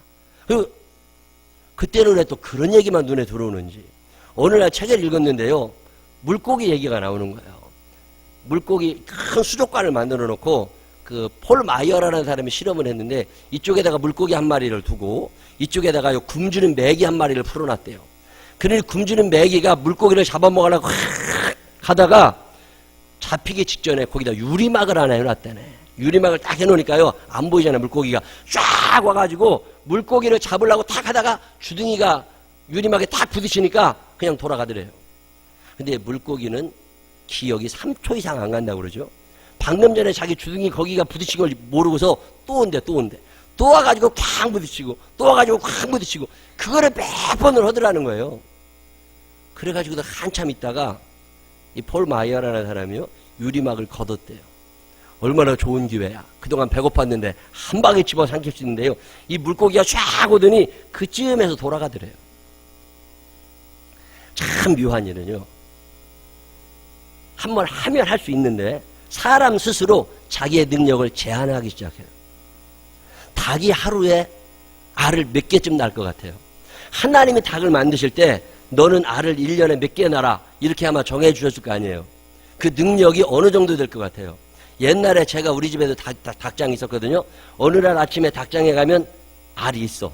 그때는 왜 또 그런 얘기만 눈에 들어오는지. 어느 날 책을 읽었는데요. 물고기 얘기가 나오는 거예요. 물고기 큰 수족관을 만들어 놓고 그 폴 마이어라는 사람이 실험을 했는데 이쪽에다가 물고기 한 마리를 두고 이쪽에다가 굶주린 메기 한 마리를 풀어놨대요. 그러니 굶주린 메기가 물고기를 잡아먹으려고 가다가 잡히기 직전에 거기다 유리막을 하나 해놨다네. 유리막을 딱 해놓으니까요 안 보이잖아요. 물고기가 쫙 와가지고 물고기를 잡으려고 탁 하다가 주둥이가 유리막에 딱 부딪히니까 그냥 돌아가더래요. 근데 물고기는 기억이 3초 이상 안 간다고 그러죠. 방금 전에 자기 주둥이 거기가 부딪힌 걸 모르고서 또 온대. 또 와가지고 쾅 부딪히고 또 와가지고 쾅 부딪히고 그거를 몇 번을 하더라는 거예요. 그래가지고 한참 있다가 이 폴 마이어라는 사람이요 유리막을 걷었대요. 얼마나 좋은 기회야. 그동안 배고팠는데 한 방에 집어 삼킬 수 있는데요. 이 물고기가 쫙 오더니 그쯤에서 돌아가더래요. 참 묘한 일은요. 한번 하면 할 수 있는데 사람 스스로 자기의 능력을 제한하기 시작해요. 닭이 하루에 알을 몇 개쯤 낳을 것 같아요. 하나님이 닭을 만드실 때 너는 알을 1년에 몇 개 낳아라 이렇게 아마 정해 주셨을 거 아니에요. 그 능력이 어느 정도 될 것 같아요. 옛날에 제가 우리 집에도 닭장이 있었거든요. 어느 날 아침에 닭장에 가면 알이 있어.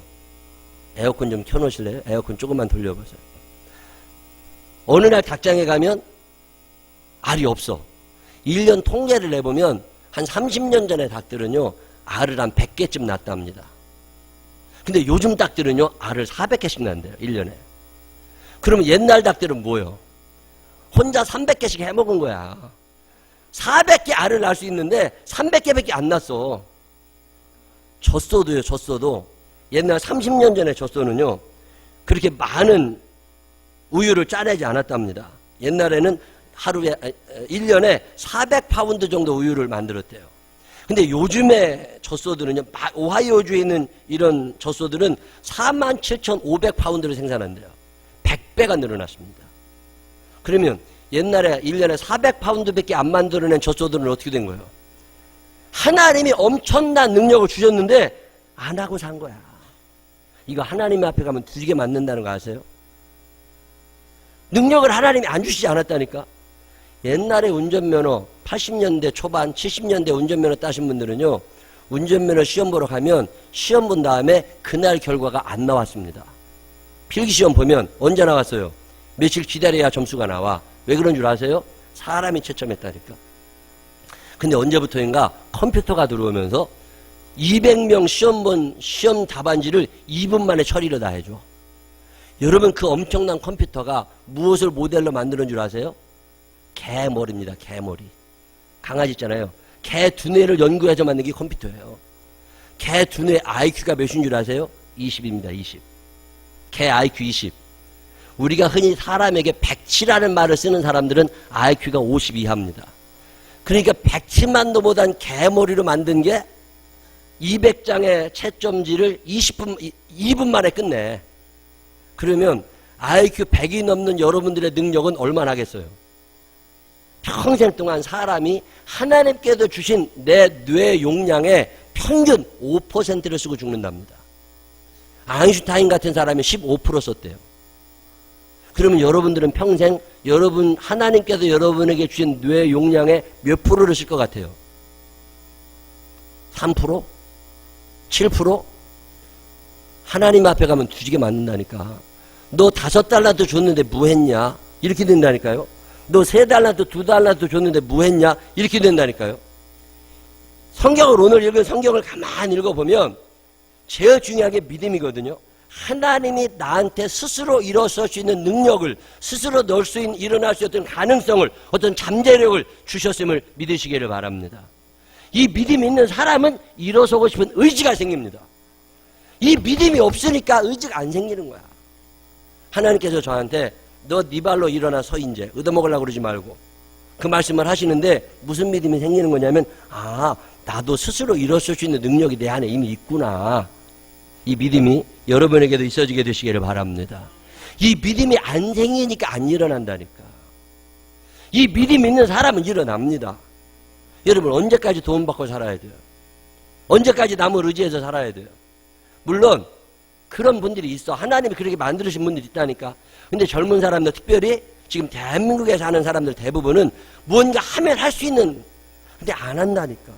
에어컨 좀 켜놓으실래요? 에어컨 조금만 돌려보세요. 어느 날 닭장에 가면 알이 없어. 1년 통계를 내보면 한 30년 전에 닭들은요 알을 한 100개쯤 낳았답니다. 근데 요즘 닭들은요 알을 400개씩 낳는데요 1년에. 그러면 옛날 닭들은 뭐예요? 혼자 300개씩 해먹은 거야. 400개 알을 낳을 수 있는데 300개밖에 안 낳았어. 젖소도 옛날 30년 전에 젖소는요 그렇게 많은 우유를 짜내지 않았답니다. 옛날에는 하루에 1년에 400파운드 정도 우유를 만들었대요. 근데 요즘에 젖소들은요 오하이오주에 있는 이런 젖소들은 47,500파운드를 생산한대요. 100배가 늘어났습니다. 그러면 옛날에 1년에 400파운드밖에 안 만들어낸 젖소들은 어떻게 된 거예요? 하나님이 엄청난 능력을 주셨는데 안 하고 산 거야. 이거 하나님 앞에 가면 두지게 맞는다는 거 아세요? 능력을 하나님이 안 주시지 않았다니까. 옛날에 운전면허 80년대 초반 70년대 운전면허 따신 분들은요 운전면허 시험 보러 가면 시험 본 다음에 그날 결과가 안 나왔습니다. 필기시험 보면 언제 나왔어요? 며칠 기다려야 점수가 나와. 왜 그런 줄 아세요? 사람이 채점했다니까. 근데 언제부터인가 컴퓨터가 들어오면서 200명 시험 본 시험 답안지를 2분 만에 처리를 다 해줘. 여러분 그 엄청난 컴퓨터가 무엇을 모델로 만드는 줄 아세요? 개머리입니다. 개머리. 강아지 있잖아요. 개 두뇌를 연구해서 만든 게 컴퓨터예요. 개 두뇌 IQ가 몇인 줄 아세요? 20입니다. 20. 개 IQ 20. 우리가 흔히 사람에게 100치라는 말을 쓰는 사람들은 IQ가 50 이하입니다. 그러니까 100치만도 못한 개머리로 만든 게 200장의 채점지를 2분 만에 끝내. 그러면 IQ 100이 넘는 여러분들의 능력은 얼마나 하겠어요? 평생 동안 사람이 하나님께서 주신 내 뇌 용량의 평균 5%를 쓰고 죽는답니다. 아인슈타인 같은 사람이 15% 썼대요. 그러면 여러분들은 평생 여러분 하나님께서 여러분에게 주신 뇌 용량의 몇 프로를 쓸 것 같아요? 3%? 7%? 하나님 앞에 가면 두지게 맞는다니까. 너 5달란트 줬는데 뭐 했냐? 이렇게 된다니까요. 너 3달란트 2달란트 줬는데 뭐 했냐? 이렇게 된다니까요. 성경을 오늘 읽은 성경을 가만히 읽어보면 제일 중요한 게 믿음이거든요. 하나님이 나한테 스스로 일어설 수 있는 능력을, 스스로 넣을 수 있는, 일어날 수 있는 가능성을, 어떤 잠재력을 주셨음을 믿으시기를 바랍니다. 이 믿음이 있는 사람은 일어서고 싶은 의지가 생깁니다. 이 믿음이 없으니까 의지가 안 생기는 거야. 하나님께서 저한테 너 네 발로 일어나 서 이제 얻어먹으려고 그러지 말고 그 말씀을 하시는데 무슨 믿음이 생기는 거냐면 나도 스스로 일어설 수 있는 능력이 내 안에 이미 있구나. 이 믿음이 여러분에게도 있어지게 되시기를 바랍니다. 이 믿음이 안 생기니까 안 일어난다니까. 이 믿음 있는 사람은 일어납니다. 여러분 언제까지 도움받고 살아야 돼요? 언제까지 남을 의지해서 살아야 돼요? 물론 그런 분들이 있어. 하나님이 그렇게 만드신 분들이 있다니까. 근데 젊은 사람들, 특별히 지금 대한민국에 사는 사람들 대부분은 무언가 하면 할 수 있는, 근데 안 한다니까.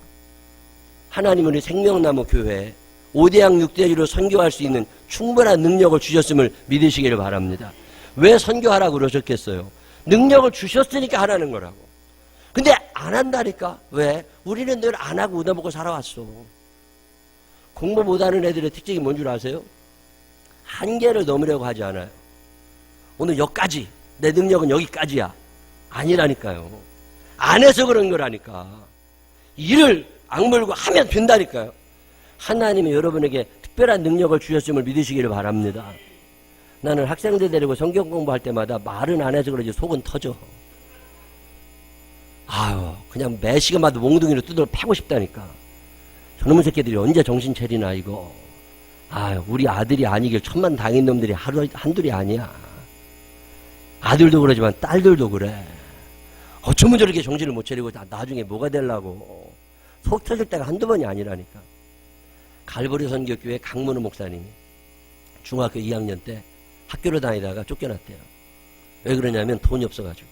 하나님은 우리 생명나무 교회에 5대양 6대지로 선교할 수 있는 충분한 능력을 주셨음을 믿으시기를 바랍니다. 왜 선교하라고 그러셨겠어요? 능력을 주셨으니까 하라는 거라고. 근데 안 한다니까. 왜? 우리는 늘 안 하고 얻어먹고 살아왔어. 공부 못하는 애들의 특징이 뭔 줄 아세요? 한계를 넘으려고 하지 않아요. 오늘 여기까지, 내 능력은 여기까지야. 아니라니까요. 안 해서 그런 거라니까. 일을 악물고 하면 된다니까요. 하나님이 여러분에게 특별한 능력을 주셨음을 믿으시기를 바랍니다. 나는 학생들 데리고 성경 공부할 때마다 말은 안 해서 그러지 속은 터져. 아유, 그냥 매 시간마다 몽둥이로 두드려 패고 싶다니까. 저놈의 새끼들이 언제 정신 차리나 이거. 아유, 우리 아들이 아니길 천만 당인 놈들이 한둘이 아니야. 아들도 그러지만 딸들도 그래. 어쩌면 저렇게 정신을 못 차리고 나중에 뭐가 되려고. 속 터질 때가 한두 번이 아니라니까. 갈보리 선교교회 강문우 목사님이 중학교 2학년 때 학교를 다니다가 쫓겨났대요. 왜 그러냐면 돈이 없어가지고.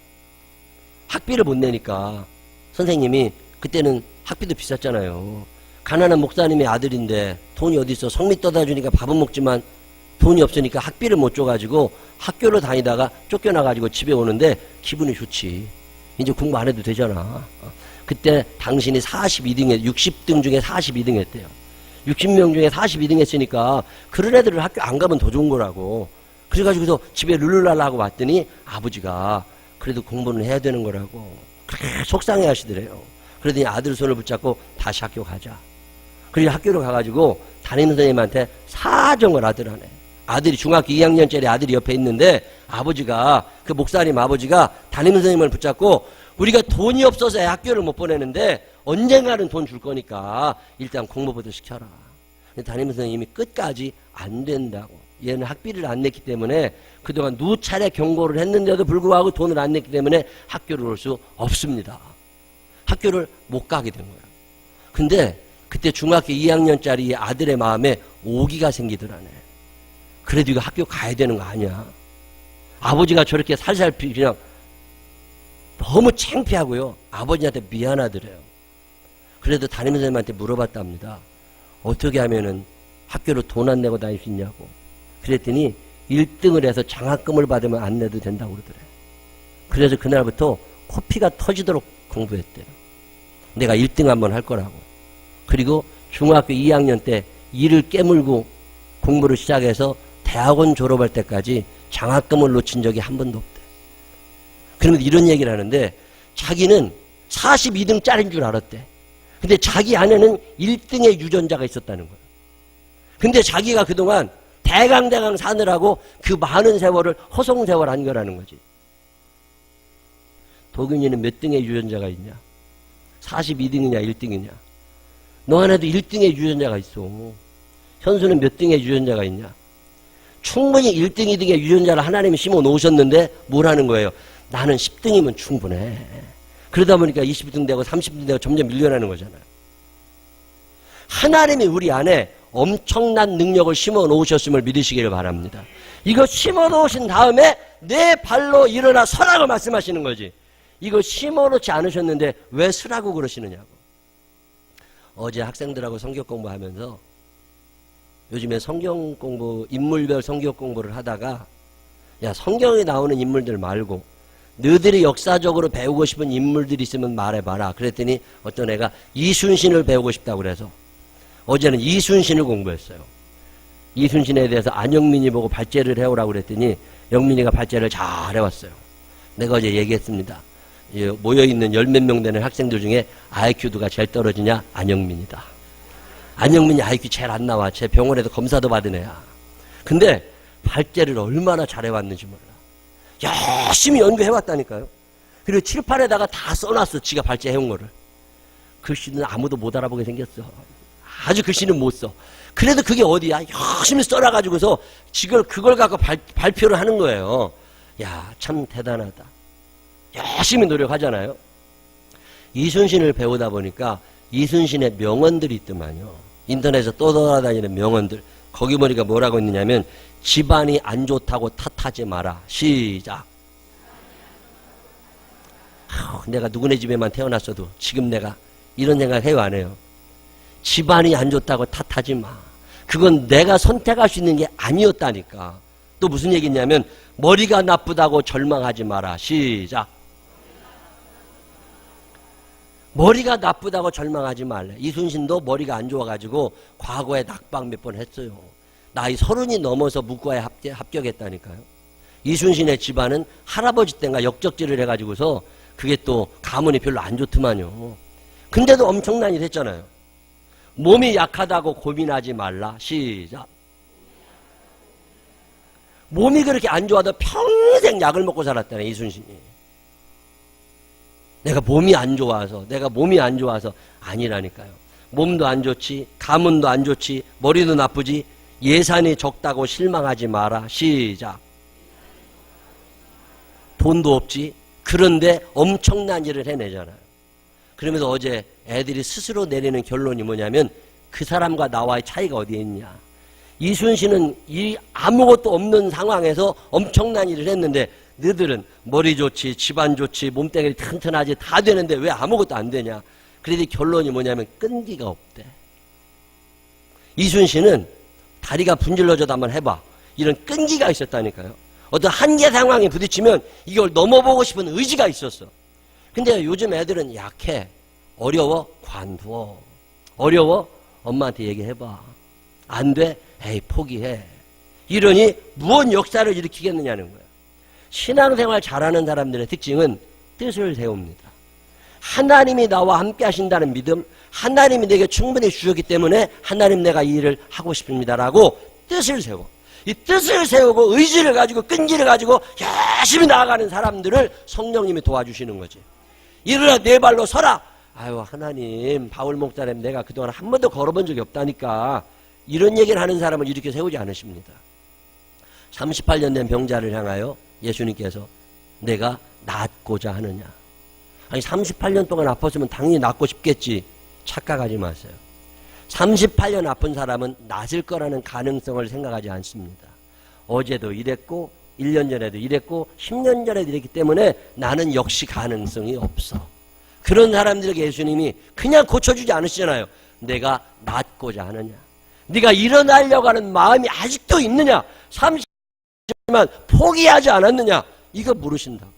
학비를 못 내니까 선생님이, 그때는 학비도 비쌌잖아요. 가난한 목사님의 아들인데 돈이 어디 있어. 성미 떠다 주니까 밥은 먹지만 돈이 없으니까 학비를 못 줘가지고 학교를 다니다가 쫓겨나가지고 집에 오는데 기분이 좋지. 이제 공부 안 해도 되잖아. 그때 당신이 60등 중에 42등 했대요. 60명 중에 42등 했으니까 그런 애들을 학교 안 가면 더 좋은 거라고. 그래가지고서 집에 룰루랄라 하고 왔더니 아버지가 그래도 공부는 해야 되는 거라고 그렇게 속상해 하시더래요. 그러더니 아들 손을 붙잡고 다시 학교 가자. 그리고 학교로 가가지고 담임 선생님한테 사정을 하더라네. 아들이 중학교 2학년짜리 아들이 옆에 있는데 아버지가, 그 목사님 아버지가 담임 선생님을 붙잡고 우리가 돈이 없어서 학교를 못 보내는데 언젠가는 돈 줄 거니까 일단 공부부터 시켜라. 담임 선생님이 끝까지 안 된다고. 얘는 학비를 안 냈기 때문에 그동안 누차례 경고를 했는데도 불구하고 돈을 안 냈기 때문에 학교를 올 수 없습니다. 학교를 못 가게 된 거예요. 근데 그때 중학교 2학년짜리 아들의 마음에 오기가 생기더라네. 그래도 이거 학교 가야 되는 거 아니야. 아버지가 저렇게 살살 그냥 너무 창피하고요. 아버지한테 미안하더래요. 그래도 담임 선생님한테 물어봤답니다. 어떻게 하면은 학교로 돈 안 내고 다닐 수 있냐고. 그랬더니 1등을 해서 장학금을 받으면 안 내도 된다고 그러더래요. 그래서 그날부터 코피가 터지도록 공부했대요. 내가 1등 한번 할 거라고. 그리고 중학교 2학년 때 이를 깨물고 공부를 시작해서 대학원 졸업할 때까지 장학금을 놓친 적이 한 번도 없대. 그러면서 이런 얘기를 하는데 자기는 42등짜리인 줄 알았대. 근데 자기 안에는 1등의 유전자가 있었다는 거예요. 근데 자기가 그동안 대강대강 사느라고 그 많은 세월을 허송세월 한 거라는 거지. 도균이는 몇 등의 유전자가 있냐? 42등이냐 1등이냐? 너 안에도 1등의 유전자가 있어. 현수는 몇 등의 유전자가 있냐? 충분히 1등, 2등의 유전자를 하나님이 심어 놓으셨는데 뭘 하는 거예요? 나는 10등이면 충분해. 그러다 보니까 20등 되고 30등 되고 점점 밀려나는 거잖아요. 하나님이 우리 안에 엄청난 능력을 심어 놓으셨음을 믿으시기를 바랍니다. 이거 심어 놓으신 다음에 내 발로 일어나 서라고 말씀하시는 거지. 이거 심어 놓지 않으셨는데 왜 서라고 그러시느냐고. 어제 학생들하고 성경 공부하면서 요즘에 성경 공부, 인물별 성경 공부를 하다가 야, 성경에 나오는 인물들 말고 너희들이 역사적으로 배우고 싶은 인물들이 있으면 말해봐라. 그랬더니 어떤 애가 이순신을 배우고 싶다고 그래서 어제는 이순신을 공부했어요. 이순신에 대해서 안영민이 보고 발제를 해오라고 그랬더니 영민이가 발제를 잘 해왔어요. 내가 어제 얘기했습니다. 모여있는 10몇 명 되는 학생들 중에 IQ도가 제일 떨어지냐? 안영민이다. 안영민이 IQ 제일 안 나와. 제 병원에서 검사도 받은 애야. 근데 발제를 얼마나 잘해왔는지 몰라. 열심히 연구해왔다니까요. 그리고 칠판에다가 다 써놨어. 지가 발제해온 거를. 글씨는 아무도 못 알아보게 생겼어. 아주 글씨는 못 써. 그래도 그게 어디야? 열심히 써놔가지고서 그걸 갖고 발표를 하는 거예요. 야, 참 대단하다. 열심히 노력하잖아요. 이순신을 배우다 보니까 이순신의 명언들이 있더만요. 인터넷에서 또 돌아다니는 명언들. 거기 보니까 뭐라고 있느냐면 집안이 안 좋다고 탓하지 마라. 시작. 내가 누구네 집에만 태어났어도 지금 내가 이런 생각 해요, 안 해요? 집안이 안 좋다고 탓하지 마. 그건 내가 선택할 수 있는 게 아니었다니까. 또 무슨 얘기냐면 머리가 나쁘다고 절망하지 마라. 시작. 머리가 나쁘다고 절망하지 말래. 이순신도 머리가 안 좋아가지고 과거에 낙방 몇 번 했어요. 나이 30이 넘어서 문과에 합격했다니까요. 이순신의 집안은 할아버지 때인가 역적질을 해가지고서 그게 또 가문이 별로 안 좋더만요. 근데도 엄청난 일 했잖아요. 몸이 약하다고 고민하지 말라. 시작. 몸이 그렇게 안 좋아도 평생 약을 먹고 살았다네, 이순신이. 내가 몸이 안 좋아서 아니라니까요. 몸도 안 좋지, 가문도 안 좋지, 머리도 나쁘지, 예산이 적다고 실망하지 마라. 시작. 돈도 없지. 그런데 엄청난 일을 해내잖아요. 그러면서 어제 애들이 스스로 내리는 결론이 뭐냐면 그 사람과 나와의 차이가 어디에 있냐. 이순신은 이 아무것도 없는 상황에서 엄청난 일을 했는데 너희들은 머리 좋지, 집안 좋지, 몸뚱이 튼튼하지 다 되는데 왜 아무것도 안 되냐. 그래서 결론이 뭐냐면 끈기가 없대. 이순신은 다리가 분질러져도 한번 해봐. 이런 끈기가 있었다니까요. 어떤 한계 상황에 부딪히면 이걸 넘어보고 싶은 의지가 있었어. 근데 요즘 애들은 약해. 어려워? 관두어. 어려워? 엄마한테 얘기해봐. 안 돼? 에이, 포기해. 이러니 무언 역사를 일으키겠느냐는 거예요. 신앙생활 잘하는 사람들의 특징은 뜻을 세웁니다. 하나님이 나와 함께 하신다는 믿음, 하나님이 내게 충분히 주셨기 때문에 하나님 내가 이 일을 하고 싶습니다라고 뜻을 세워. 이 뜻을 세우고 의지를 가지고 끈기를 가지고 열심히 나아가는 사람들을 성령님이 도와주시는 거지. 일어나 내 발로 서라. 아유, 하나님, 바울 목사님 내가 그동안 한 번도 걸어본 적이 없다니까. 이런 얘기를 하는 사람을 이렇게 세우지 않으십니다. 38년 된 병자를 향하여 예수님께서 내가 낫고자 하느냐. 아니 38년 동안 아팠으면 당연히 낫고 싶겠지. 착각하지 마세요. 38년 아픈 사람은 낫을 거라는 가능성을 생각하지 않습니다. 어제도 이랬고 1년 전에도 이랬고 10년 전에도 이랬기 때문에 나는 역시 가능성이 없어. 그런 사람들에게 예수님이 그냥 고쳐주지 않으시잖아요. 내가 낫고자 하느냐. 네가 일어나려고 하는 마음이 아직도 있느냐. 30년 포기하지 않았느냐. 이거 물으신다고.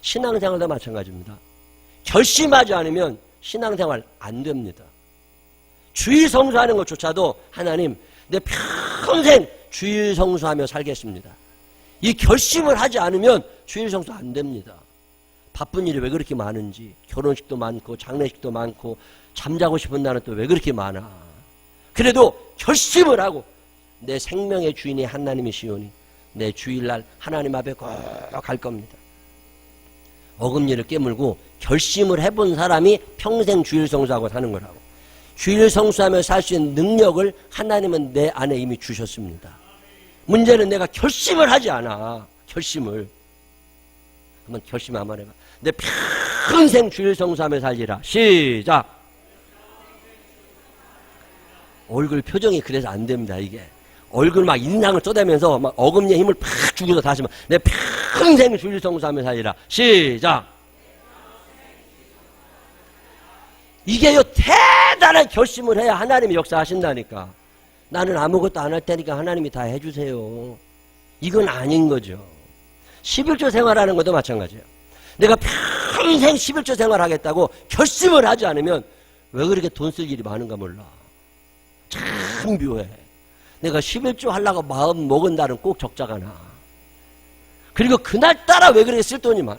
신앙생활도 마찬가지입니다. 결심하지 않으면 신앙생활 안 됩니다. 주일 성수하는 것조차도 하나님 내 평생 주일 성수하며 살겠습니다. 이 결심을 하지 않으면 주일 성수 안 됩니다. 바쁜 일이 왜 그렇게 많은지, 결혼식도 많고 장례식도 많고 잠자고 싶은 날은 또 왜 그렇게 많아. 그래도 결심을 하고 내 생명의 주인이 하나님이시오니 내 주일날 하나님 앞에 꼭 갈 겁니다. 어금니를 깨물고 결심을 해본 사람이 평생 주일 성수하고 사는 거라고. 주일 성수하며 살 수 있는 능력을 하나님은 내 안에 이미 주셨습니다. 문제는 내가 결심을 하지 않아. 결심을. 한번 결심 한번 해봐. 내 평생 주일 성수하며 살리라. 시작. 얼굴 표정이 그래서 안 됩니다. 이게 얼굴 막 인상을 쏟아면서 막 어금니에 힘을 팍 주고서 다시 막 내 평생 주일 성수하며 살리라. 시작. 이게요 대단한 결심을 해야 하나님이 역사하신다니까. 나는 아무것도 안 할 테니까 하나님이 다 해주세요. 이건 아닌 거죠. 11조 생활하는 것도 마찬가지예요. 내가 평생 11조 생활하겠다고 결심을 하지 않으면 왜 그렇게 돈 쓸 일이 많은가 몰라. 참 묘해. 내가 11조 하려고 마음 먹은 날은 꼭 적자가 나. 그리고 그날따라 왜 그렇게 쓸 돈이 많아.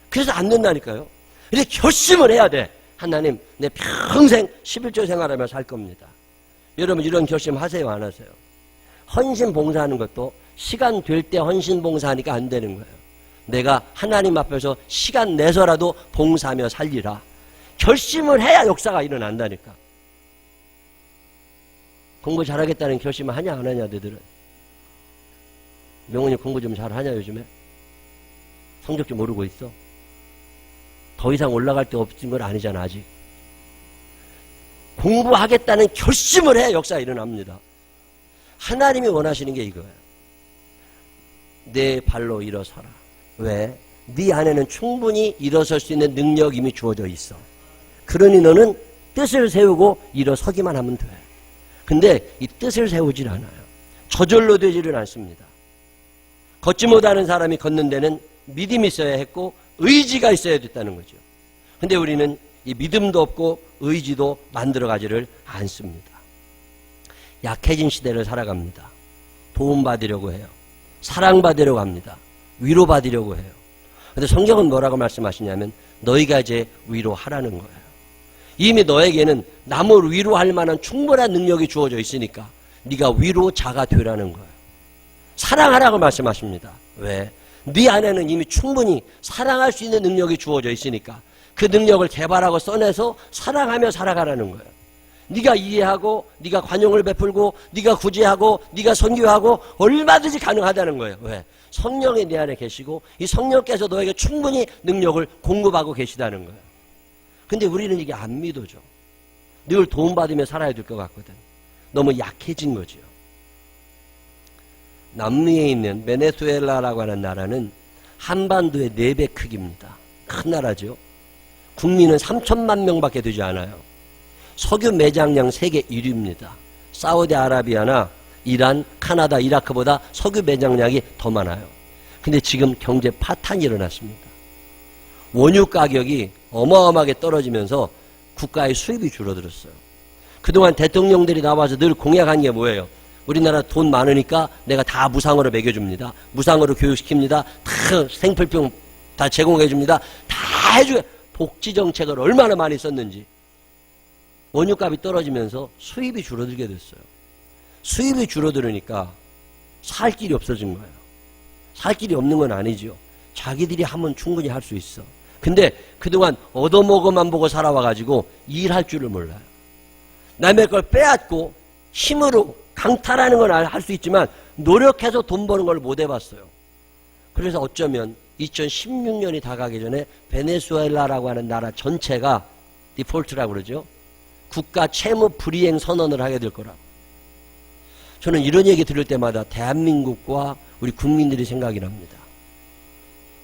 그래서 안 된다니까요. 이렇게 결심을 해야 돼. 하나님 내 평생 11조 생활하며 살 겁니다. 여러분 이런 결심 하세요 안 하세요? 헌신 봉사하는 것도 시간 될 때 헌신 봉사하니까 안 되는 거예요. 내가 하나님 앞에서 시간 내서라도 봉사하며 살리라. 결심을 해야 역사가 일어난다니까. 공부 잘하겠다는 결심을 하냐 안 하냐 너희들은? 명훈이 공부 좀 잘하냐 요즘에? 성적 좀 오르고 있어? 더 이상 올라갈 데 없는 건 아니잖아 아직. 공부하겠다는 결심을 해 역사가 일어납니다. 하나님이 원하시는 게 이거예요. 내 발로 일어서라. 왜? 네 안에는 충분히 일어설 수 있는 능력이 이미 주어져 있어. 그러니 너는 뜻을 세우고 일어서기만 하면 돼. 근데 이 뜻을 세우질 않아요. 저절로 되지를 않습니다. 걷지 못하는 사람이 걷는 데는 믿음이 있어야 했고 의지가 있어야 됐다는 거죠. 근데 우리는 이 믿음도 없고 의지도 만들어가지를 않습니다. 약해진 시대를 살아갑니다. 도움받으려고 해요. 사랑받으려고 합니다. 위로받으려고 해요. 근데 성경은 뭐라고 말씀하시냐면 너희가 이제 위로하라는 거예요. 이미 너에게는 남을 위로할 만한 충분한 능력이 주어져 있으니까 네가 위로자가 되라는 거예요. 사랑하라고 말씀하십니다. 왜? 네 안에는 이미 충분히 사랑할 수 있는 능력이 주어져 있으니까 그 능력을 개발하고 써내서 사랑하며 살아가라는 거예요. 네가 이해하고 네가 관용을 베풀고 네가 구제하고 네가 선교하고 얼마든지 가능하다는 거예요. 왜? 성령이 내 안에 계시고 이 성령께서 너에게 충분히 능력을 공급하고 계시다는 거예요. 근데 우리는 이게 안 믿어져. 늘 도움받으며 살아야 될 것 같거든. 너무 약해진 거죠. 남미에 있는 베네수엘라라고 하는 나라는 한반도의 4배 크기입니다. 큰 나라죠. 국민은 3천만 명밖에 되지 않아요. 석유 매장량 세계 1위입니다. 사우디아라비아나 이란, 카나다, 이라크보다 석유 매장량이 더 많아요. 근데 지금 경제 파탄이 일어났습니다. 원유 가격이 어마어마하게 떨어지면서 국가의 수입이 줄어들었어요. 그동안 대통령들이 나와서 늘 공약한 게 뭐예요? 우리나라 돈 많으니까 내가 다 무상으로 먹여줍니다. 무상으로 교육시킵니다. 다 생필품 다 제공해줍니다. 다 해줘요. 복지정책을 얼마나 많이 썼는지. 원유값이 떨어지면서 수입이 줄어들게 됐어요. 수입이 줄어들으니까 살 길이 없어진 거예요. 살 길이 없는 건 아니죠. 자기들이 하면 충분히 할 수 있어. 근데 그동안 얻어먹어만 보고 살아와가지고 일할 줄을 몰라요. 남의 걸 빼앗고 힘으로 강탈하는 건 할 수 있지만 노력해서 돈 버는 걸 못 해봤어요. 그래서 어쩌면 2016년이 다가기 전에 베네수엘라라고 하는 나라 전체가 디폴트라고 그러죠. 국가 채무 불이행 선언을 하게 될 거라고. 저는 이런 얘기 들을 때마다 대한민국과 우리 국민들이 생각이 납니다.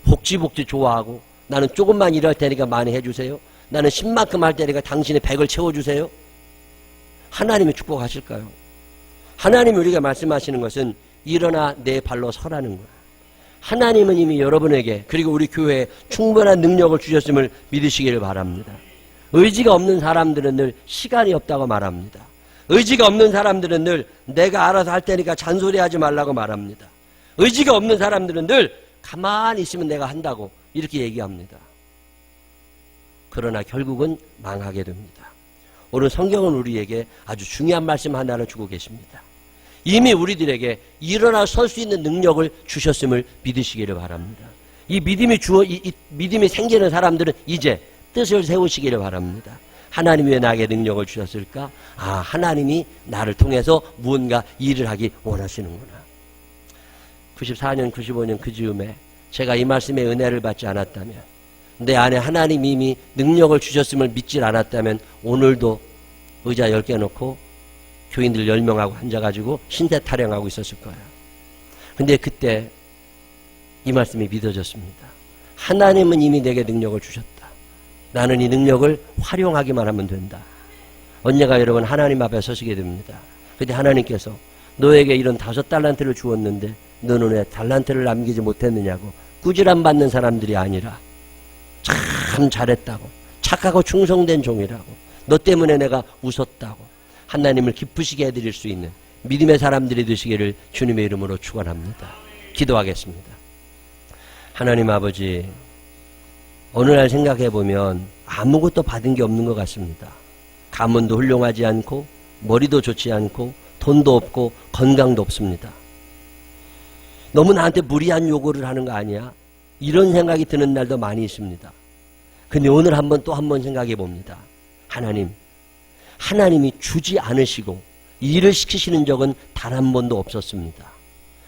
복지 좋아하고 나는 조금만 일할 테니까 많이 해주세요. 나는 10만큼 할 테니까 당신의 100을 채워주세요. 하나님이 축복하실까요? 하나님이 우리가 말씀하시는 것은 일어나 내 발로 서라는 거예요. 하나님은 이미 여러분에게 그리고 우리 교회에 충분한 능력을 주셨음을 믿으시기를 바랍니다. 의지가 없는 사람들은 늘 시간이 없다고 말합니다. 의지가 없는 사람들은 늘 내가 알아서 할 테니까 잔소리하지 말라고 말합니다. 의지가 없는 사람들은 늘 가만히 있으면 내가 한다고 이렇게 얘기합니다. 그러나 결국은 망하게 됩니다. 오늘 성경은 우리에게 아주 중요한 말씀 하나를 주고 계십니다. 이미 우리들에게 일어나 설 수 있는 능력을 주셨음을 믿으시기를 바랍니다. 이 믿음이 생기는 사람들은 이제 뜻을 세우시기를 바랍니다. 하나님이 왜 나에게 능력을 주셨을까? 아, 하나님이 나를 통해서 무언가 일을 하기 원하시는구나. 94년, 95년 그 즈음에 제가 이 말씀의 은혜를 받지 않았다면, 내 안에 하나님이 이미 능력을 주셨음을 믿질 않았다면 오늘도 의자 10개 놓고 교인들 10명하고 앉아가지고 신세 타령하고 있었을 거예요. 근데 그때 이 말씀이 믿어졌습니다. 하나님은 이미 내게 능력을 주셨다. 나는 이 능력을 활용하기만 하면 된다. 언젠가 여러분 하나님 앞에 서시게 됩니다. 근데 하나님께서 너에게 이런 5달란트를 주었는데 너는 왜 달란트를 남기지 못했느냐고 꾸지람 받는 사람들이 아니라 참 잘했다고, 착하고 충성된 종이라고, 너 때문에 내가 웃었다고 하나님을 기쁘시게 해드릴 수 있는 믿음의 사람들이 되시기를 주님의 이름으로 축원합니다. 기도하겠습니다. 하나님 아버지, 오늘날 생각해보면 아무것도 받은 게 없는 것 같습니다. 가문도 훌륭하지 않고 머리도 좋지 않고 돈도 없고 건강도 없습니다. 너무 나한테 무리한 요구를 하는 거 아니야? 이런 생각이 드는 날도 많이 있습니다. 근데 오늘 또 한 번 생각해 봅니다. 하나님이 주지 않으시고 일을 시키시는 적은 단 한 번도 없었습니다.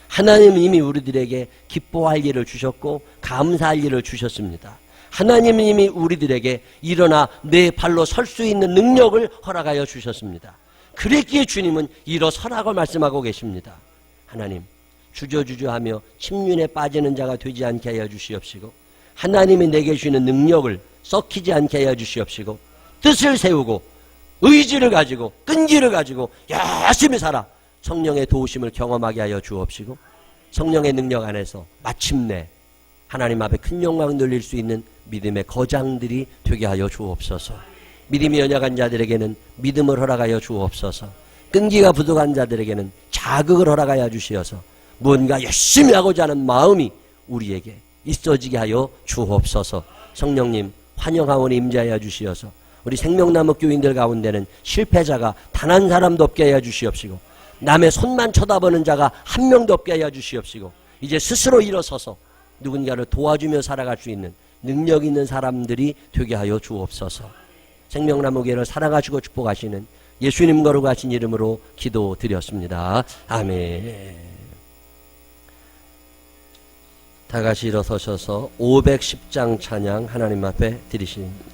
하나님은 이미 우리들에게 기뻐할 일을 주셨고 감사할 일을 주셨습니다. 하나님은 이미 우리들에게 일어나 내 발로 설 수 있는 능력을 허락하여 주셨습니다. 그랬기에 주님은 일어서라고 말씀하고 계십니다. 하나님, 주저주저하며 침륜에 빠지는 자가 되지 않게 하여 주시옵시고, 하나님이 내게 주시는 능력을 썩히지 않게 하여 주시옵시고, 뜻을 세우고 의지를 가지고 끈기를 가지고 열심히 살아 성령의 도우심을 경험하게 하여 주옵시고, 성령의 능력 안에서 마침내 하나님 앞에 큰 영광 돌릴 수 있는 믿음의 거장들이 되게 하여 주옵소서. 믿음이 연약한 자들에게는 믿음을 허락하여 주옵소서. 끈기가 부족한 자들에게는 자극을 허락하여 주시어서 무언가 열심히 하고자 하는 마음이 우리에게 있어지게 하여 주옵소서. 성령님 환영하오니 임재하여 주시어서 우리 생명나무 교인들 가운데는 실패자가 단 한 사람도 없게 하여 주시옵시고, 남의 손만 쳐다보는 자가 한 명도 없게 하여 주시옵시고, 이제 스스로 일어서서 누군가를 도와주며 살아갈 수 있는 능력 있는 사람들이 되게 하여 주옵소서. 생명나무교회를 사랑하시고 축복하시는 예수님 거룩하신 이름으로 기도드렸습니다. 아멘. 다 같이 일어서셔서 510장 찬양 하나님 앞에 드리십니다.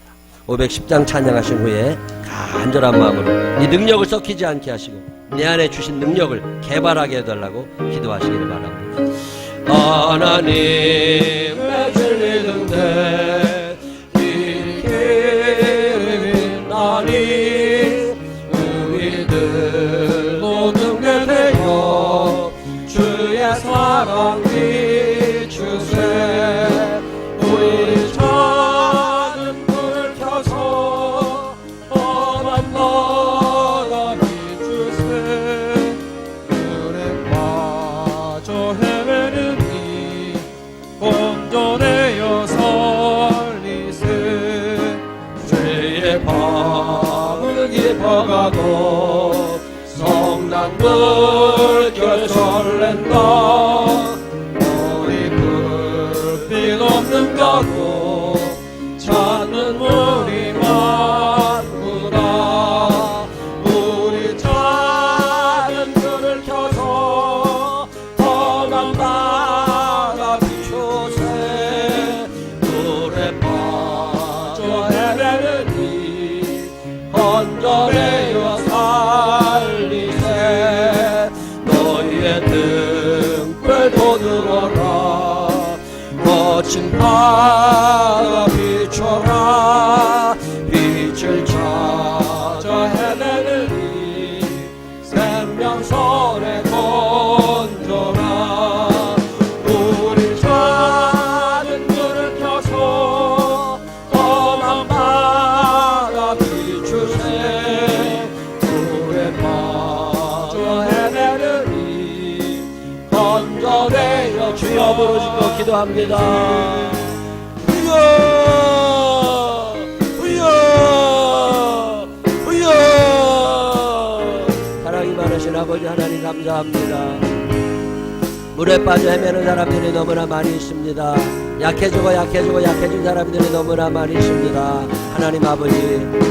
510장 찬양하신 후에 간절한 마음으로 이 능력을 썩히지 않게 하시고 내 안에 주신 능력을 개발하게 해달라고 기도하시기를 바랍니다. 하나님의 진리 등대 비키리 나니 우리들 모든 게 되어 주의 사랑 비추세. 우리 작은 불을 켜서 험한 나라 비추세. 물에 빠져 헤매는 이 온전해요 설리세. 죄의 밤을 깊어가고 성난 물결 설렌다. 우리 불빛 없는 가고 찾는 우리 만구다. 우리 작은 불을 켜서 험한 바다 비추세. 물에 빠져 헤매는 이 건전해요 살리세. 너희의 등불 도둑어라. 거친 바다 비춰라. 빛을 찾아 헤매는 이 생명선에 건져라. 우리 작은 불을 켜서 험한 바다 비추세. 물에 빠져 헤매는 이 건져내려 주여 부르시고 기도합니다. 주여 주여 주여. 사랑이 많으신 아버지 하나님 감사합니다. 물에 빠져 헤매는 사람들이 너무나 많이 있습니다. 약해진 사람들이 너무나 많이 있습니다. 하나님 아버지,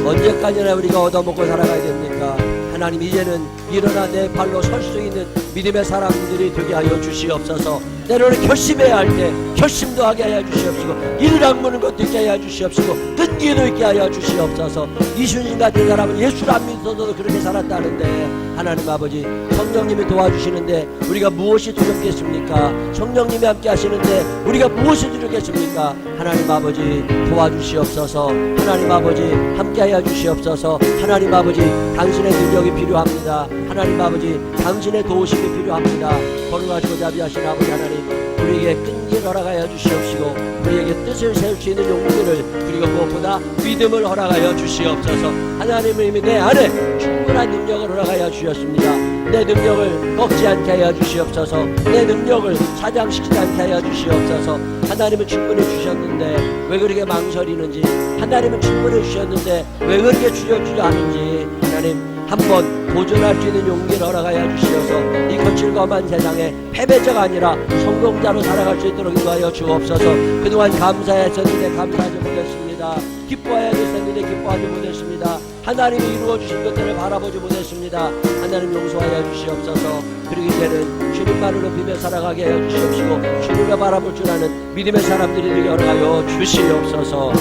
언제까지나 우리가 얻어먹고 살아가야 됩니까? 하나님, 이제는 일어나 내 발로 설 수 있는 믿음의 사람들이 되게 하여 주시옵소서. 때로는 결심해야 할 때 결심도 하게 하여 주시옵시고, 이를 악무는 것도 있게 하여 주시옵시고, 끈기도 있게 하여 주시옵소서. 이순신 같은 사람은 예수를 안 믿어서도 그렇게 살았다는데, 하나님 아버지, 성령님이 도와주시는데 우리가 무엇이 두렵겠습니까? 성령님이 함께 하시는데 우리가 무엇이 두렵겠습니까? 하나님 아버지 도와주시옵소서. 하나님 아버지 함께 하여 주시옵소서. 하나님 아버지, 당신의 능력이 필요합니다. 하나님 아버지, 당신의 도우심이 필요합니다. 거룩하시고 자비하신 아버지 하나님, 우리에게 끈기를 허락하여 주시옵시고, 우리에게 뜻을 세울 수 있는 용기를, 그리고 무엇보다 믿음을 허락하여 주시옵소서. 하나님은 이미 내 안에 충분한 능력을 허락하여 주셨습니다. 내 능력을 꺾지 않게 하여 주시옵소서. 내 능력을 사장시키지 않게 하여 주시옵소서. 하나님은 충분히 주셨는데 왜 그렇게 망설이는지, 하나님은 충분히 주셨는데 왜 그렇게 주저주저 하는지, 하나님 한번 도전할 수 있는 용기를 허락하여 주시어서 이 거칠고 험한 세상에 패배자가 아니라 성공자로 살아갈 수 있도록 인도하여 주옵소서. 그동안 감사했었는데 감사하지 못했습니다. 기뻐해야 됐었는데 기뻐하지 못했습니다. 하나님이 이루어주신 것들을 바라보지 못했습니다. 하나님 용서하여 주시옵소서. 그리고 이제는 주님만을 높이며 살아가게 하여 주시옵시고 주님을 바라볼 줄 아는 믿음의 사람들이 되게 허락하여 주시옵소서.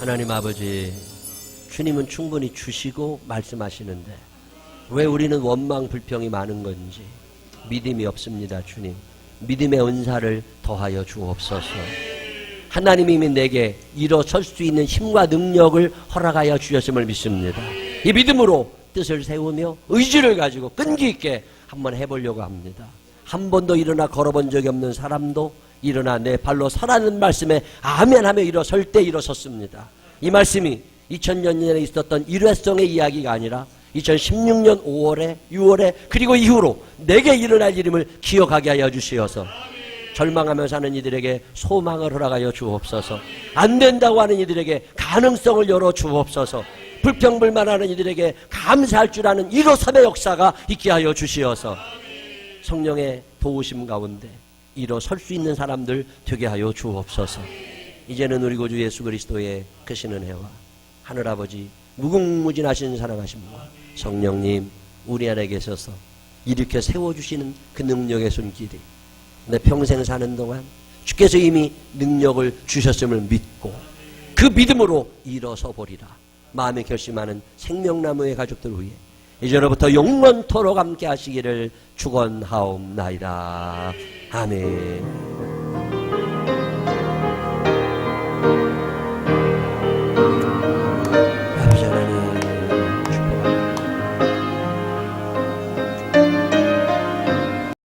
하나님 아버지, 주님은 충분히 주시고 말씀하시는데 왜 우리는 원망 불평이 많은 건지 믿음이 없습니다. 주님, 믿음의 은사를 더하여 주옵소서. 하나님이 내게 일어설 수 있는 힘과 능력을 허락하여 주셨음을 믿습니다. 이 믿음으로 뜻을 세우며 의지를 가지고 끈기 있게 한번 해보려고 합니다. 한 번도 일어나 걸어본 적이 없는 사람도 일어나 내 발로 서라는 말씀에 아멘하며 일어설 때 일어섰습니다. 이 말씀이 2000년 전에 있었던 일회성의 이야기가 아니라 2016년 5월에 6월에 그리고 이후로 내게 일어날 일임을 기억하게 하여 주시어서 절망하며 사는 이들에게 소망을 허락하여 주옵소서. 안 된다고 하는 이들에게 가능성을 열어 주옵소서. 불평불만하는 이들에게 감사할 줄 아는 일어섬의 역사가 있게 하여 주시어서 성령의 도우심 가운데 일어설 수 있는 사람들 되게 하여 주옵소서. 이제는 우리 구주 예수 그리스도의 크신 은혜와 하늘아버지 무궁무진하신 사랑하심과 성령님 우리 안에 계셔서 일으켜 세워주시는 그 능력의 손길이 내 평생 사는 동안 주께서 이미 능력을 주셨음을 믿고 그 믿음으로 일어서 보리라 마음에 결심하는 생명나무의 가족들 위해 이제로부터 영원토록 함께 하시기를 축원하옵나이다. 아멘.